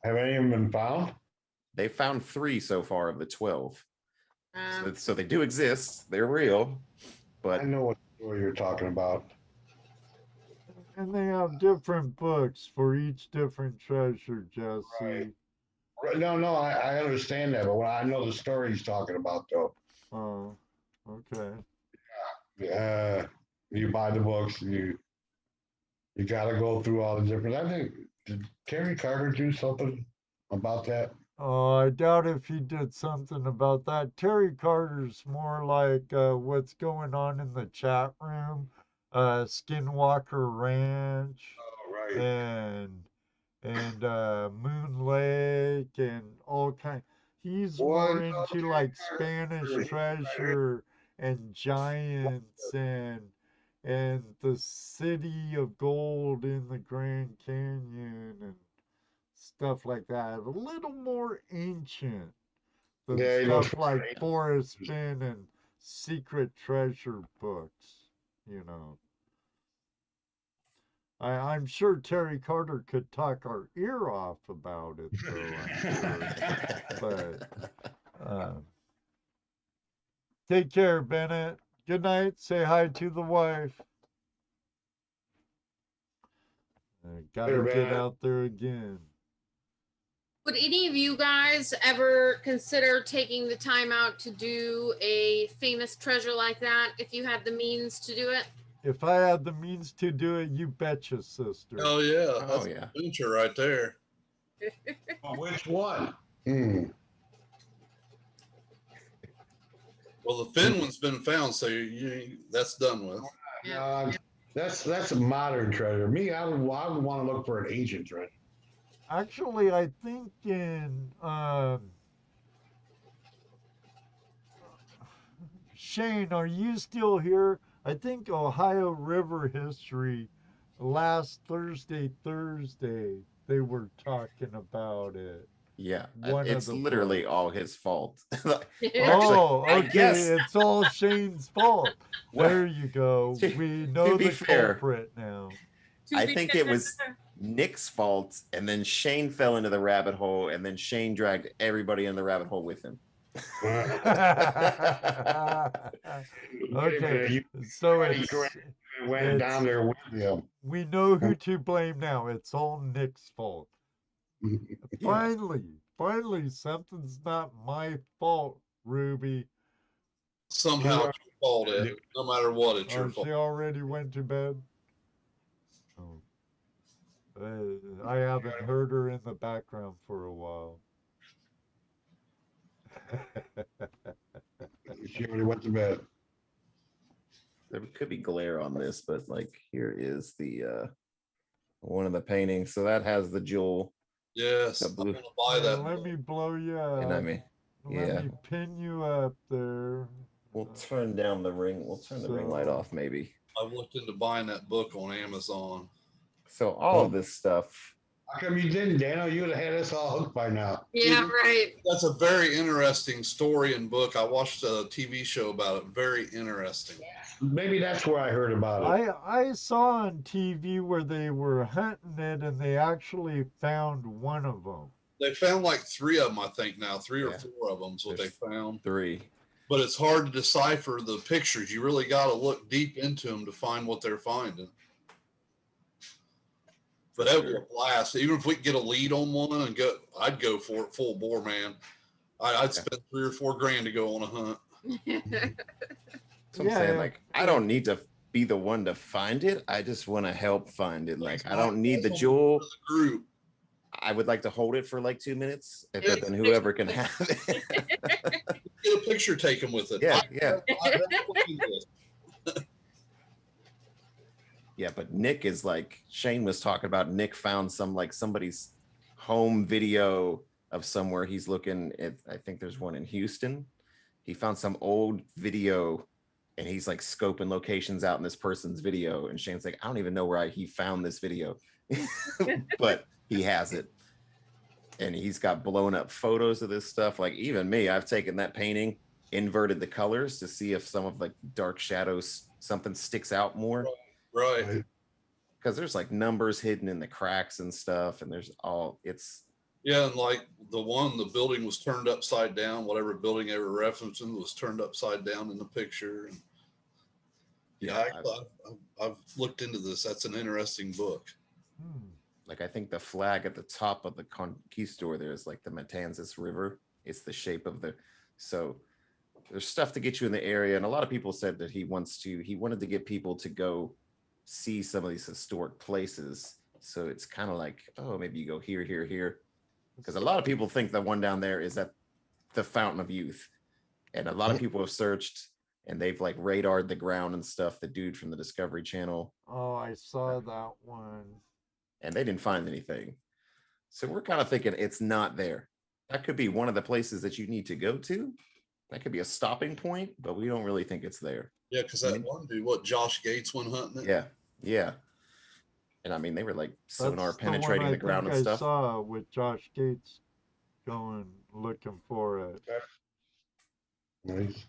Have any of them been found? They found 3 so far of the 12. Um, So they do exist. They're real. But I know what story you're talking about. And they have different books for each different treasure, Jesse. Right. No, I understand that, but when I know the story he's talking about, though. Oh, okay. You buy the books, and you got to go through all the different. I think did Terry Carter do something about that? Oh, I doubt if he did something about that. Terry Carter's more like what's going on in the chat room, Skinwalker Ranch Oh, right. and Moon Lake and all kind. He's more Well, no, into Terry like Carter- Spanish treasure and giants and the city of gold in the Grand Canyon and stuff like that. A little more ancient than Yeah, he looks stuff like great. Forrest Finn and secret treasure books, you know. I'm sure Terry Carter could talk our ear off about it, though, I'm sure. But take care, Bennett. Good night. Say hi to the wife. Gotta Later, get Bennett. out there again. would any of you guys ever consider taking the time out to do a famous treasure like that if you had the means to do it? If I had the means to do it, you betcha, sister. Oh yeah, Oh, that's yeah. an adventure right there. Which one? Well, the thin one's been found, so that's done with. That's a modern treasure. Me, I would want to look for an ancient treasure. Actually, I think in Shane, are you still here? I think Ohio River History last Thursday, they were talking about it. yeah, One of it's the literally books. all his fault. Oh, I okay. guess- It's all Shane's fault. Well, There you go. to- We know be the fair, culprit now. I think it was Nick's fault, and then Shane fell into the rabbit hole, and then Shane dragged everybody in the rabbit hole with him. Okay, so It went it's- down there with him. we know who to blame now. It's all Nick's fault. Finally, something's not my fault, Ruby. Somehow it's your fault, Ed. No matter what, it's your Oh, fault. she already went to bed. Oh. I haven't heard her in the background for a while. She already went to bed. There could be glare on this, but like here is the one of the paintings. So that has the jewel, Yes, the I'm blue. gonna buy that. Let me blow you up. And I mean, Let yeah. me pin you up there. We'll turn down the ring. We'll turn the ring light So- off, maybe. I've looked into buying that book on Amazon. So all of this stuff. How come you didn't, Dano? You would have had us all hooked by now. Yeah, right. That's a very interesting story and book. I watched a TV show about it. Very interesting. Maybe that's where I heard about it. I saw on TV where they were hunting it and they actually found one of them. They found like 3 of them, I think now. 3 or Yeah. 4 of them is what There's- they found. 3. But it's hard to decipher the pictures. You really got to look deep into them to find what they're finding. But that would be a blast. Even if we could get a lead on one and go, I'd go for it full bore, man. I'd spend $3 or $4 grand to go on a hunt. So I'm Yeah, saying, yeah. like, I don't need to be the one to find it. I just want to help find it. Like, I don't need the jewel. The group. I would like to hold it for like 2 minutes, and Yeah. then whoever can have it. Get a picture taken with it. Yeah, I- yeah. I- Yeah, but Nick is like Shane was talking about. Nick found some like somebody's home video of somewhere he's looking at. I think there's one in Houston. He found some old video and he's like scoping locations out in this person's video. And Shane's like, I don't even know where he found this video, but he has it. And he's got blown up photos of this stuff. Like even me, I've taken that painting, inverted the colors to see if some of like dark shadows, something sticks out more. Right. Because there's like numbers hidden in the cracks and stuff. And there's Yeah, and like the building was turned upside down. Whatever building they were referencing was turned upside down in the picture. And yeah, I've looked into this. That's an interesting book. Like I think the flag at the top of the Conquistador there is like the Matanzas River. It's the shape of so there's stuff to get you in the area. And a lot of people said that he wanted to get people to go see some of these historic places. So it's kind of like, oh, maybe you go here, here, here. Because a lot of people think the one down there is at the Fountain of Youth. And a lot of people have searched and they've like radared the ground and stuff. The dude from the Discovery Channel. Oh, I saw that one. And they didn't find anything. So we're kind of thinking it's not there. That could be one of the places that you need to go to. That could be a stopping point, but we don't really think it's there. Yeah, because that one dude, Josh Gates went hunting it? Yeah, yeah. And I mean, they were like sonar penetrating the ground and stuff. I saw with Josh Gates going looking for it. Nice.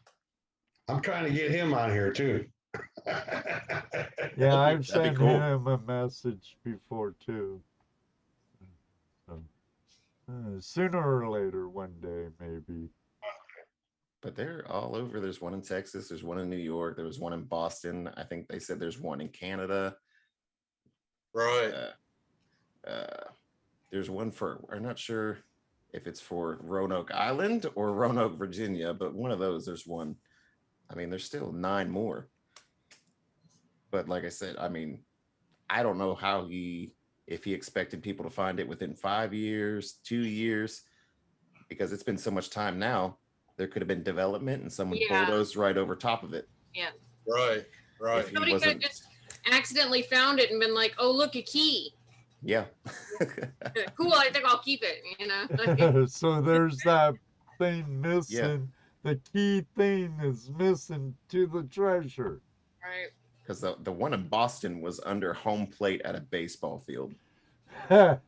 I'm trying to get him on here too. Yeah, I've sent him a message before too. So, sooner or later, one day maybe. But they're all over. There's one in Texas. There's one in New York. There was one in Boston. I think they said there's one in Canada. Right. There's one I'm not sure if it's for Roanoke Island or Roanoke, Virginia, but one of those, there's one. I mean, there's still 9 more. But like I said, I mean, I don't know if he expected people to find it within 5 years, 2 years, because it's been so much time now. There could have been development and someone bulldozed right over top of it. Yeah. Right. Somebody could have just accidentally found it and been like, oh, look, a key. Yeah. Cool, I think I'll keep it, you know. So there's that thing missing. Yeah. The key thing is missing to the treasure. Right. Because the one in Boston was under home plate at a baseball field. And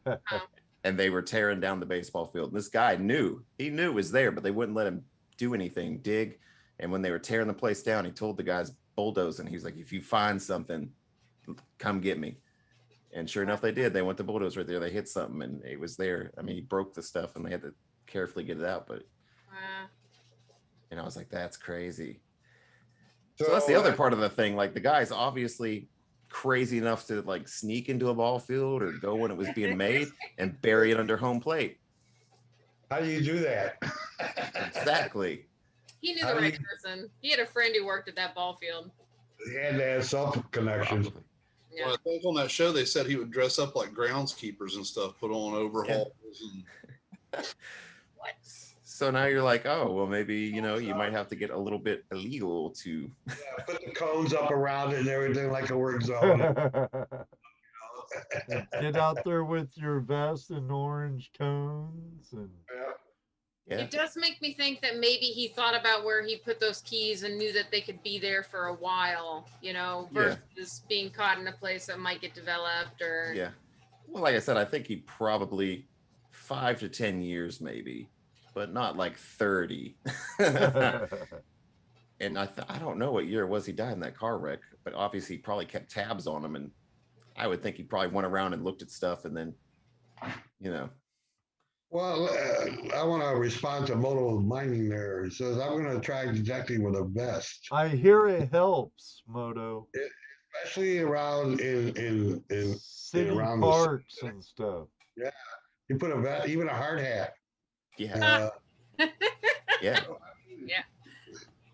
they were tearing down the baseball field. And this guy knew it was there, but they wouldn't let him do anything, dig. And when they were tearing the place down, he told the guys bulldozing. He was like, if you find something, come get me. And sure enough, they did. They went to bulldoze right there. They hit something and it was there. I mean, he broke the stuff and they had to carefully get it out. But and I was like, that's crazy. So that's the other part of the thing. Like the guy's obviously crazy enough to like sneak into a ball field or go when it was being made and bury it under home plate. How do you do that? Exactly. He knew the right person. He had a friend who worked at that ball field. He had to have some connections. Yeah. Well, I think on that show they said he would dress up like groundskeepers and stuff, put on overalls and What? So now you're like, oh, well, maybe, you might have to get a little bit illegal to Put the cones up around it and everything like a work zone. Get out there with your vest and orange cones. And yeah. It does make me think that maybe he thought about where he put those keys and knew that they could be there for a while, versus being caught in a place that might get developed or. Yeah. Well, like I said, I think he probably 5 to 10 years maybe, but not like 30. And I don't know what year it was he died in that car wreck, but obviously he probably kept tabs on him. And I would think he probably went around and looked at stuff and then, Well, I want to respond to Moto Mining there. It says, I'm going to try detecting with a vest. I hear it helps, Moto. Especially around in City around parks and stuff. Yeah. You put a vest, even a hard hat. Yeah.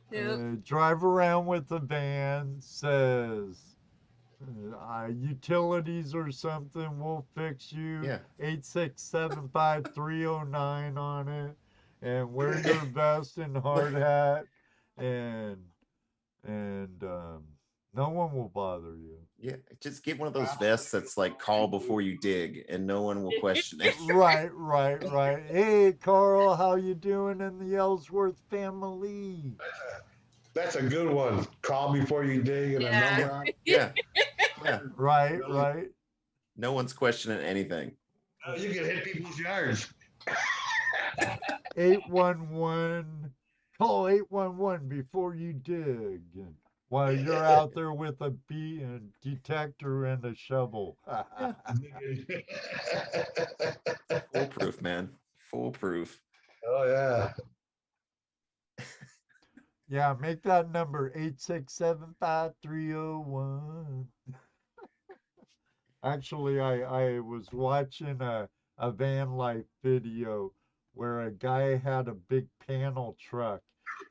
Yeah. Drive around with the van, says utilities or something, we'll fix you. Yeah. 8675309 on it, and wear your vest and hard hat, and No one will bother you. Yeah, just get one of those vests that's like call before you dig, and no one will question it. Right. Hey, Carl, how you doing in the Ellsworth family? That's a good one. Call before you dig and a number on it. Yeah, yeah. Right. No one's questioning anything. You can hit people's yards. 811. Call 811 before you dig. While you're out there with a detector and a shovel. Foolproof, man. Foolproof. Oh yeah. Yeah, make that number 8675301. Actually, I was watching a van life video where a guy had a big panel truck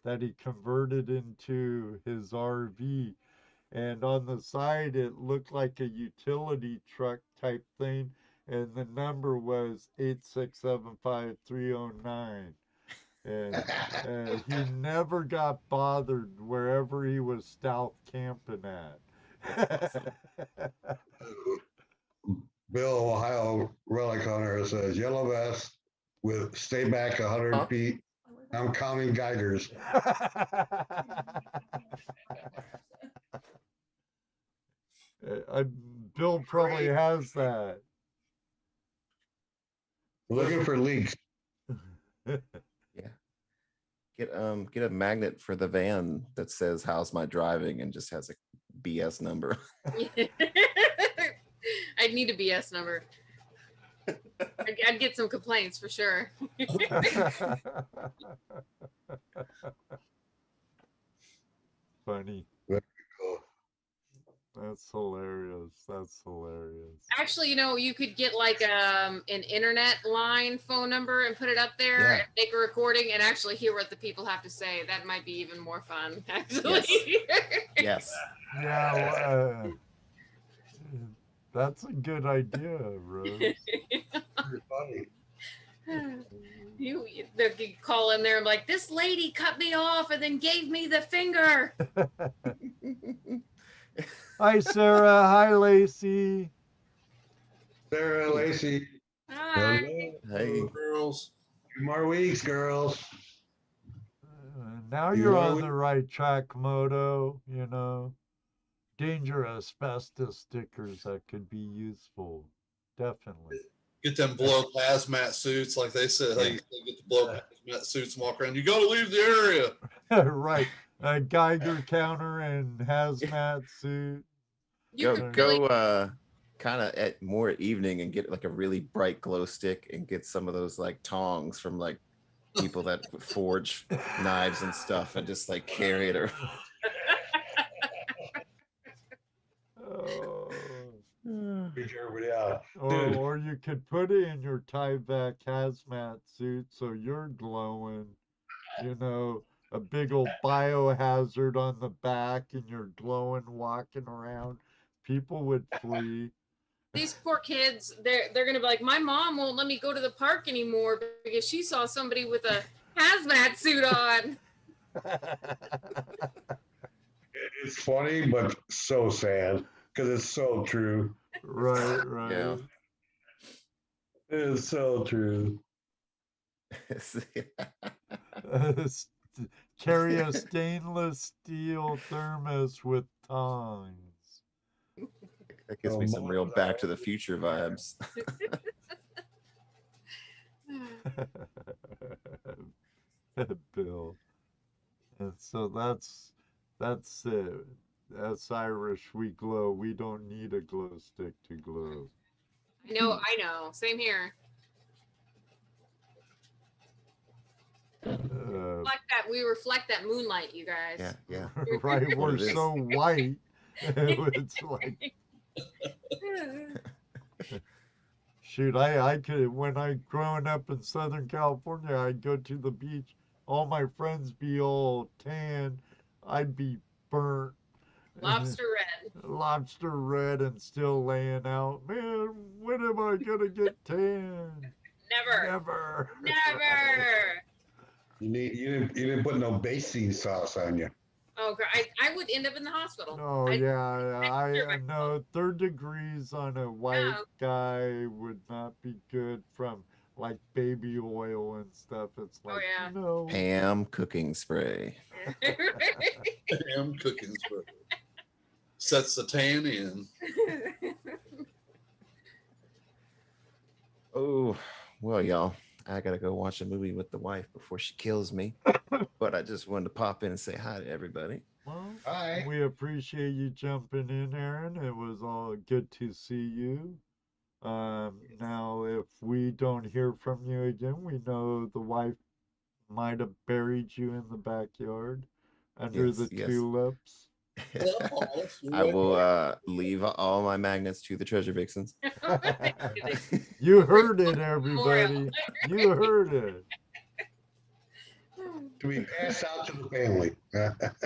that he converted into his RV. And on the side, it looked like a utility truck type thing. And the number was 8675309. And he never got bothered wherever he was stealth camping at. Bill, Ohio relic hunter says yellow vest with stay back 100 feet. I'm counting geigers. Bill probably has that. Looking for leaks. Yeah. Get a magnet for the van that says "How's my driving?" and just has a BS number. I'd need a BS number. I'd get some complaints for sure. Funny. Very cool. That's hilarious. Actually, you could get like an internet line phone number and put it up there Yeah. and make a recording and actually hear what the people have to say. That might be even more fun, actually. Yes. Yeah, that's a good idea, Rose. Very funny. You call in there and be like, this lady cut me off and then gave me the finger. Hi, Sarah. Hi, Lacey. Sarah, Lacey. Hi. Hey. Girls. 2 more weeks, girls. Now you're on the right track, Moto. Danger asbestos stickers that could be useful. Definitely. Get them blow up hazmat suits, like they said. Hey, you get the blow up hazmat suits and walk around. You got to leave the area. Right. A Geiger counter and hazmat suit. Go kind of at more evening and get like a really bright glow stick and get some of those like tongs from like people that forge knives and stuff and just like carry it around. Yeah. Or you could put it in your Tyvek hazmat suit so you're glowing. A big old biohazard on the back and you're glowing, walking around. People would flee. These poor kids, they're going to be like, my mom won't let me go to the park anymore because she saw somebody with a hazmat suit on. It's funny, but so sad because it's so true. Right. Yeah. It is so true. Carry a stainless steel thermos with tongs. That gives me some real Back to the Future vibes. Bill. And so that's it. That's Irish. We glow. We don't need a glow stick to glow. I know. Same here. We reflect that moonlight, you guys. Yeah. Right. We're so white. It's like, shoot, I could, when I growing up in Southern California, I'd go to the beach. All my friends be all tan. I'd be burnt. Lobster red And still laying out. Man, when am I gonna get tan? Never. You didn't put no basting sauce on you. Oh, I would end up in the hospital. Oh yeah, I know 3rd degrees on a white No. guy would not be good from like baby oil and stuff. It's like yeah. no. Pam cooking spray. Damn cooking spray. Sets the tan in. Oh, well, y'all, I gotta go watch a movie with the wife before she kills me. But I just wanted to pop in and say hi to everybody. Well, Hi. we appreciate you jumping in, Aaron. It was all good to see you. Now, if we don't hear from you again, we know the wife might have buried you in the backyard under Yes, the yes. tulips. I will leave all my magnets to the treasure vixens. You heard it, everybody. You heard it. To be passed out to the family.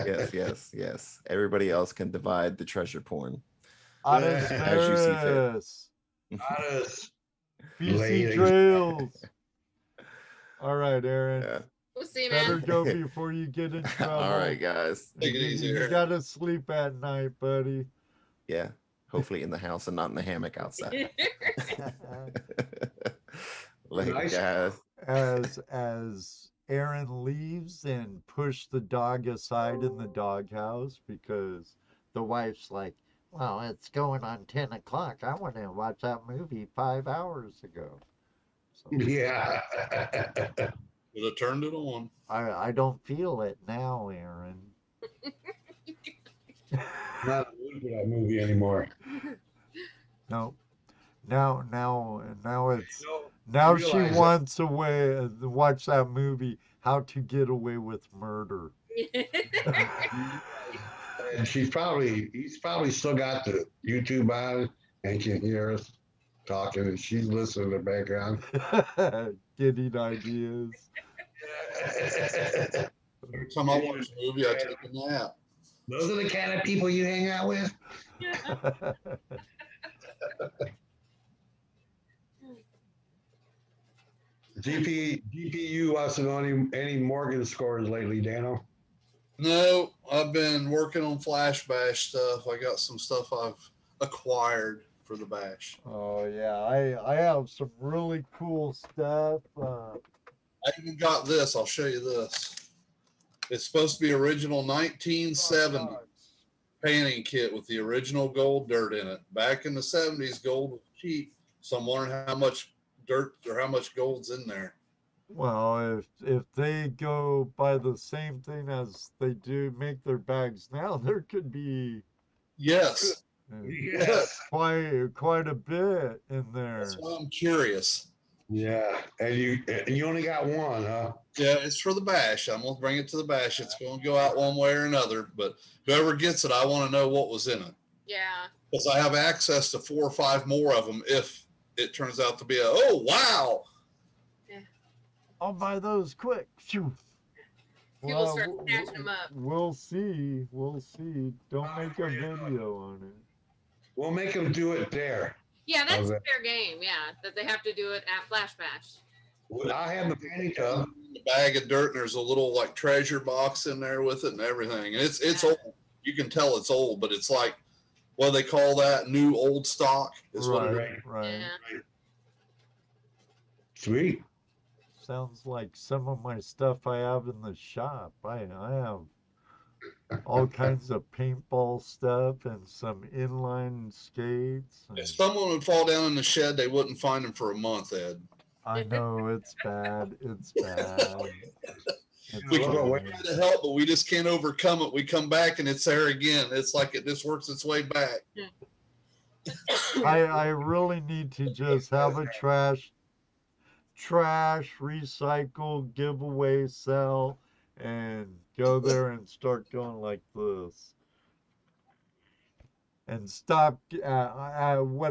Yes, yes, yes. Everybody else can divide the treasure porn. Ottis As you see fit. Farris. Ottis. BC Ladies. Trails. All right, Aaron. Yeah. We'll see you, Better man. go before you get in trouble. All right, guys. Take it easy, You Aaron. gotta sleep at night, buddy. Yeah. Hopefully in the house and not in the hammock outside. Later, Nice. guys. As Aaron leaves and push the dog aside in the doghouse because the wife's like, well, it's going on 10 o'clock. I want to watch that movie 5 hours ago. So Yeah. Would have turned it on. I don't feel it now, Aaron. Not a mood for that movie anymore. No. Now it's You know, now she realize that- wants to watch that movie, How to Get Away with Murder. and he's probably still got the YouTube on and can hear us talking, and she's listening in the background. Getting ideas. Every time I watch a movie, I take a nap. Those are the kind of people you hang out with. GPU wants to know any Morgan scores lately, Dano. No, I've been working on Flash Bash stuff. I got some stuff I've acquired for the bash. Oh yeah, I have some really cool stuff. I even got this. I'll show you this. It's supposed to be original 1970 painting kit with the original gold dirt in it. Back in the 70s, gold was cheap, so I'm wondering how much dirt or how much gold's in there. Well, if they go by the same thing as they do make their bags now, there could be Yes, Yes. quite a bit in there. that's why I'm curious. Yeah, and you only got one, huh? Yeah, it's for the bash. I'm gonna bring it to the bash. It's gonna go out one way or another, but whoever gets it, I want to know what was in it Yeah. because I have access to 4 or 5 more of them if it turns out to be a oh wow. I'll buy those quick. Phew. People start w- snatching them up. We'll see. We'll see. Don't make a video on it. We'll make them do it there. Yeah, that's Okay. fair game. Yeah, that they have to do it at Flash Bash. I have the panty tub. The bag of dirt, and there's a little like treasure box in there with it and everything. And it's old. You can tell it's old, but it's like what do they call that? New old stock is what it is. Right, right. Yeah. Sweet. Sounds like some of my stuff I have in the shop. I have all kinds of paintball stuff and some inline skates. If and- someone would fall down in the shed, they wouldn't find them for a month, Ed. I know it's bad. It's bad. It's We Well, bad. try to help, but we just can't overcome it. We come back and it's there again. It's like it just works its way back. I really need to just have a trash, recycle, giveaway, sell, and go there and start going like this. And stop. What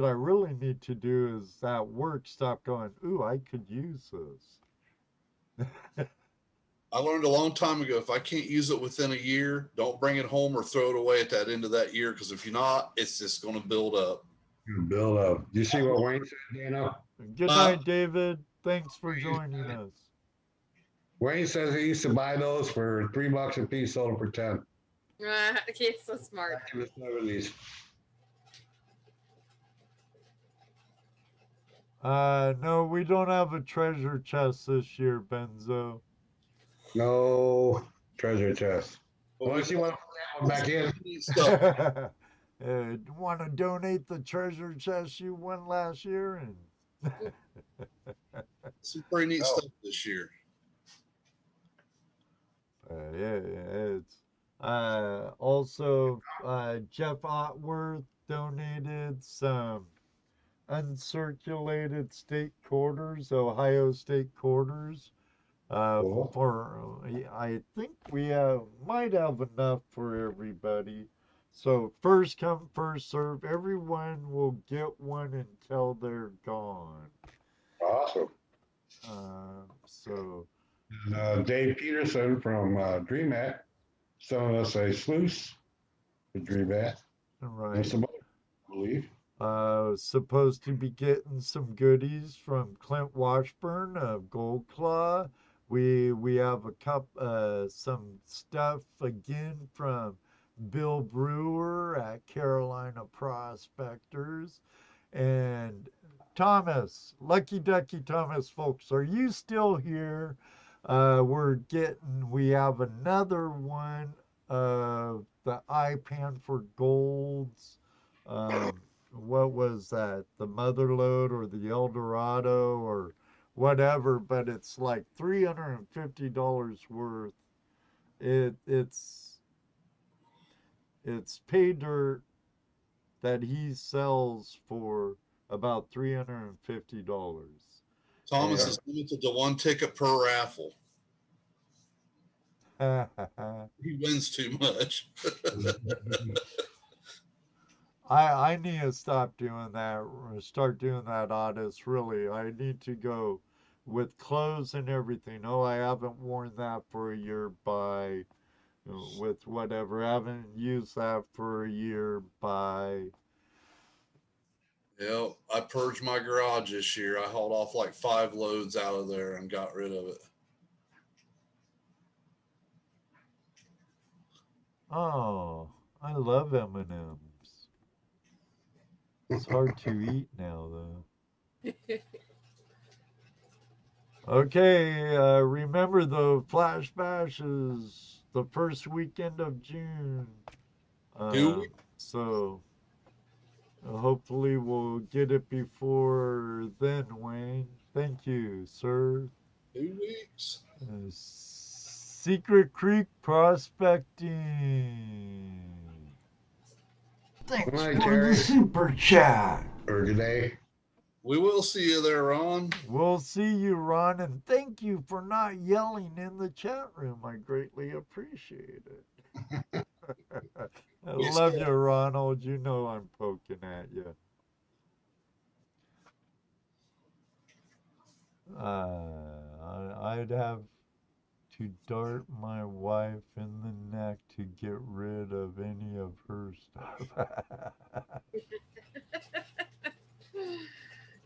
I really need to do is at work stop going, ooh, I could use this. I learned a long time ago if I can't use it within a year, don't bring it home or throw it away at that end of that year. Because if you're not, it's just going to build up. Build up. You see what Wayne said, Dano? Good night, David. Thanks for joining us. Wayne says he used to buy those for $3 a piece, sold them for 10. Okay, so smart. Back in the 70s. No, we don't have a treasure chest this year, Benzo. No treasure chest. But we Unless you want to put that one back in. neat stuff. Want to donate the treasure chest you won last year? And Some pretty neat Oh. stuff this year. yeah, it's also Jeff Otworth donated some uncirculated state quarters, Ohio state quarters. Cool. For I think we might have enough for everybody. So first come, first serve. Everyone will get one until they're gone. Awesome. So And, Dave Peterson from DreamHat selling us a sluice for DreamHat and right. some other, I believe. Supposed to be getting some goodies from Clint Washburn of Gold Claw. We have some stuff again from Bill Brewer at Carolina Prospectors. And Thomas, Lucky Ducky Thomas, folks, are you still here? We have another one of the iPan for Golds. What was that? The Motherlode or the Eldorado or whatever, but it's like $350 worth. It's pay dirt that he sells for about $350. Thomas Yeah. is limited to 1 ticket per raffle. He wins too much. I need to stop doing that, or start doing that, Ottis. Really, I need to go with clothes and everything. Oh, I haven't worn that for a year. Buy with whatever. I haven't used that for a year. Buy. Yeah, I purged my garage this year. I hauled off like 5 loads out of there and got rid of it. Oh, I love M&Ms. It's hard to eat now, though. Okay, remember the Flash Bash is the first weekend of June. 2 weeks. So hopefully we'll get it before then, Wayne. Thank you, sir. 2 weeks. Secret Creek Prospecting. Thanks Hi, for Terry. the super chat. Or good day. We will see you there, Ron. We'll see you, Ron, and thank you for not yelling in the chat room. I greatly appreciate it. I love you, Ronald. You know I'm poking at you. I'd have to dart my wife in the neck to get rid of any of her stuff.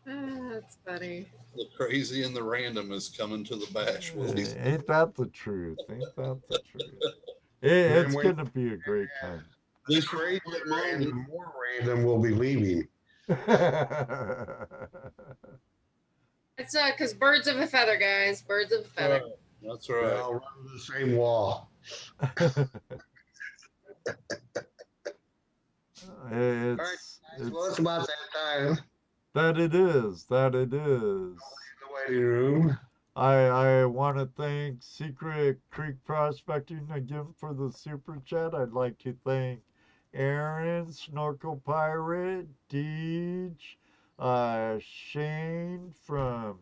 That's funny. The crazy and the random is coming to the bash. Willie. Ain't that the truth? Ain't that the truth? It's going to be a great time. The crazy and more random will be leaving. It's because birds of a feather, guys. Birds of a feather. That's right. They'll run to the same wall. Well, it's about that time. That it is. That it is. The waiting room. I want to thank Secret Creek Prospecting again for the super chat. I'd like to thank Aaron, Snorkel Pirate, Deej, Shane from,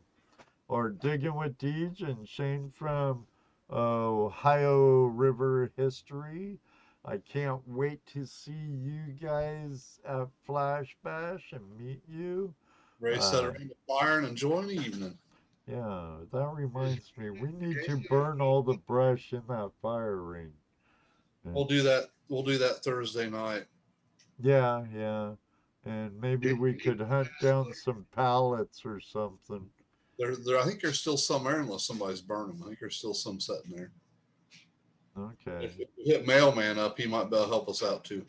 or Digging with Deej, and Shane from Ohio River History. I can't wait to see you guys at Flash Bash and meet you. Ready to set around the fire and enjoy an evening. Yeah, that reminds me. We need to burn all the brush in that fire ring. We'll do that. We'll do that Thursday night. Yeah, yeah. And maybe we could hunt down some pallets or something. There. I think there's still some there unless somebody's burning them. I think there's still some sitting there. Okay. If we hit Mailman up, he might be able to help us out too.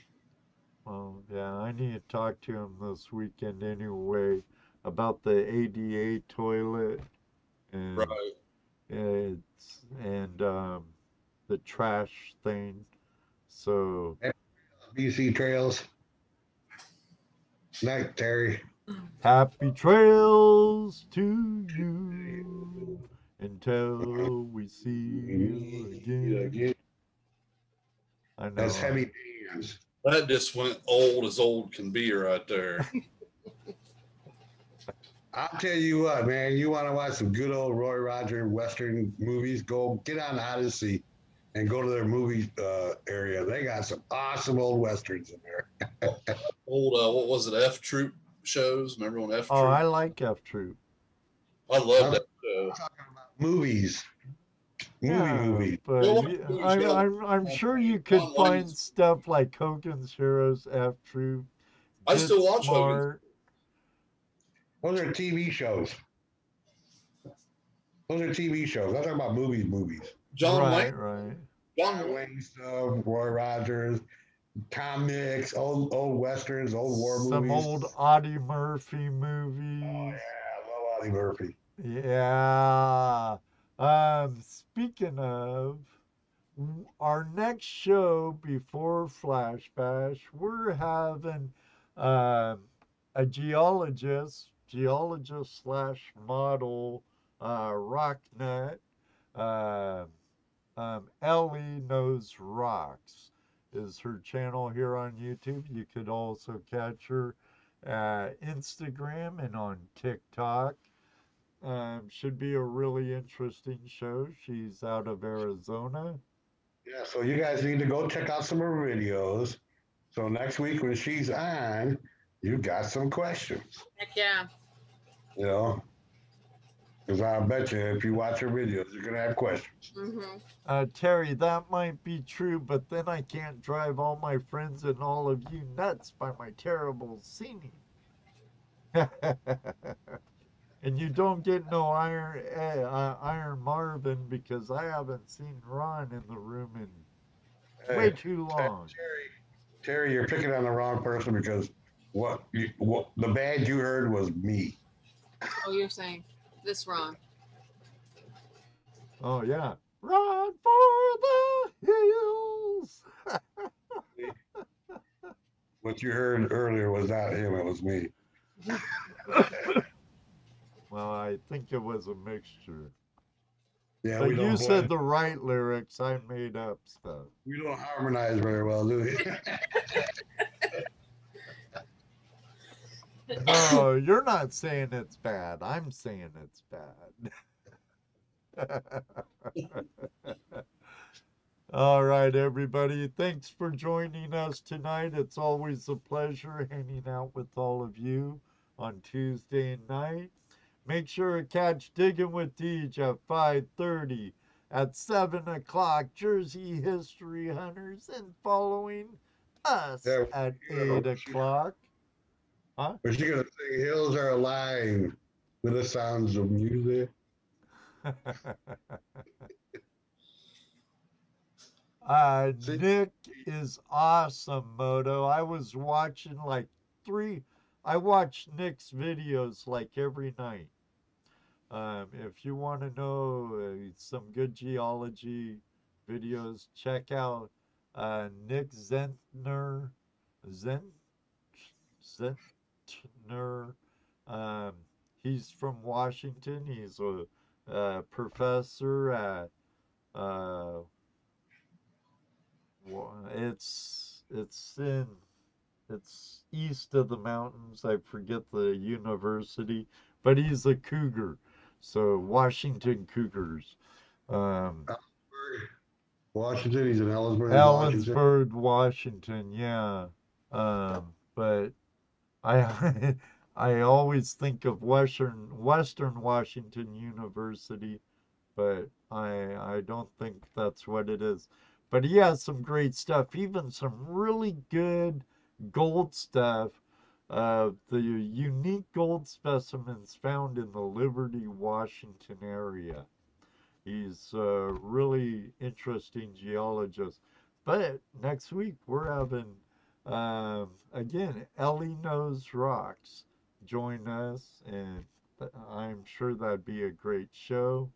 Well, yeah, I need to talk to him this weekend anyway about the ADA toilet and Right. the trash thing. So BC Trails. Night, Terry. happy trails to you until we see you again. I know. That's heavy hands. That just went old as old can be right there. I'll tell you what, man. You want to watch some good old Roy Rogers Western movies? Go get on Odyssey and go to their movie area. They got some awesome old westerns in there. Old, what was it? F Troop shows. Remember when F Troop? Oh, I like F Troop. I love that show. I'm talking about movies. Movies. But Well, I'm sure you could find stuff like Hogan's Heroes, F Troop. I still watch Hogan's. Smart. Those are TV shows. Those are TV shows. I'm talking about movies. John Right, Wayne. right. John Wayne stuff, Roy Rogers, comics, old westerns, old war Some movies. old Audie Murphy movies. Oh yeah, I love Audie Murphy. Yeah. Speaking of our next show before Flash Bash, we're having a geologist slash model, rock nut. Ellie Knows Rocks is her channel here on YouTube. You could also catch her at Instagram and on TikTok. Should be a really interesting show. She's out of Arizona. Yeah, so you guys need to go check out some of her videos. So next week when she's on, you got some questions. Heck yeah. You know, because I bet you if you watch her videos, you're gonna have questions. Mm-hmm. Terry, that might be true, but then I can't drive all my friends and all of you nuts by my terrible singing. And you don't get no Iron Marvin because I haven't seen Ron in the room in way too long. Terry, you're picking on the wrong person because what the band you heard was me. Oh, you're saying this wrong. Oh yeah. Run for the hills. What you heard earlier was not him, it was me. Well, I think it was a mixture. Yeah, But we don't you blend. said the right lyrics. I made up stuff. We don't harmonize very well, do we? No, you're not saying it's bad. I'm saying it's bad. All right, everybody. Thanks for joining us tonight. It's always a pleasure hanging out with all of you on Tuesday night. Make sure to catch Digging with Deej at 5:30. At 7 o'clock, Jersey History Hunters, and following us at 8 o'clock. Huh? Was she gonna sing "Hills Are Alive" with the sounds of music? Nick is awesome, Moto. I was watching I watch Nick's videos like every night. If you want to know some good geology videos, check out Nick Zentner. Zentner. He's from Washington. He's a professor at it's east of the mountains. I forget the university, but he's a Cougar. So Washington Cougars. Washington, he's in Ellisburg, Washington. Yeah. But I I always think of Western Washington University, but I don't think that's what it is. But he has some great stuff, even some really good gold stuff. The unique gold specimens found in the Liberty, Washington area. He's a really interesting geologist. But next week we're having, again, Ellie Knows Rocks join us, and I'm sure that'd be a great show.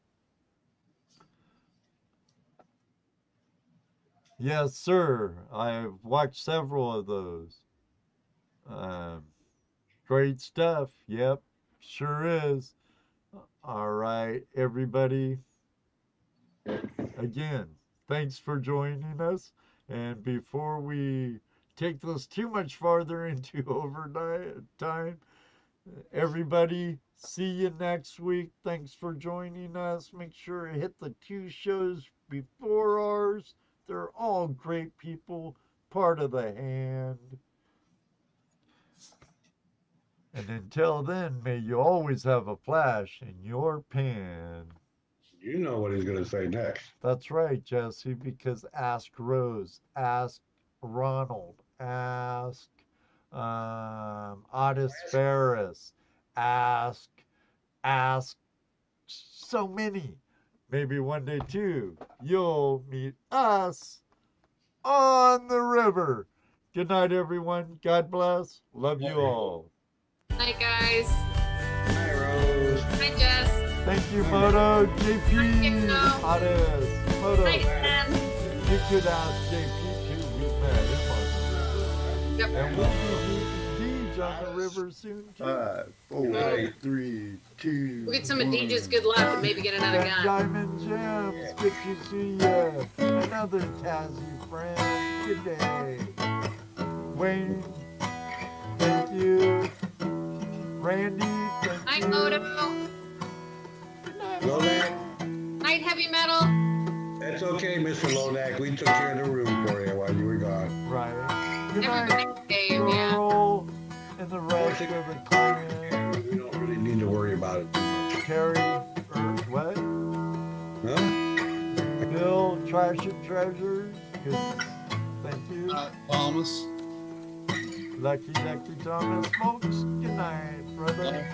Yes, sir. I've watched several of those. Um, Great stuff. Yep, sure is. All right, everybody. Again, thanks for joining us. And before we take this too much farther into overnight time, everybody, see you next week. Thanks for joining us. Make sure to hit the 2 shows before ours. They're all great people, part of the hand. And until then, may you always have a flash in your pan. You know what he's going to say next. That's right, Jesse, because ask Rose, ask Ronald, ask Ottis Farris, ask so many. Maybe one day too, you'll meet us on the river. Good night, everyone. God bless. Love you all. Night, guys. Hi, Rose. Hi, Jess. Thank you, Moto, JP, Ottis, Moto. Night, Sam. You could ask JP too. We met him on the river. Yep. And we'll be meeting Deej on the river soon too. 5, 4, Night. 3, 2. We'll get some of Deej's good luck and maybe get another gun. Diamond Gems, good to see ya. Another Tazzy friend. Good day. Wayne, thank you. Randy, thank Night, you. Moto. Lonak, Night, Heavy Metal. that's okay, Mr. Lonak. We took care of the room for you while you were gone. Right. Good night, Everybody behave, yeah. Earl, and the rest of the clan. We don't really need to worry about it too much. Carrie, what? Huh? Bill, Trash and Treasures. Good. Thank you. Thomas. Lucky Thomas. Folks, good night, brother.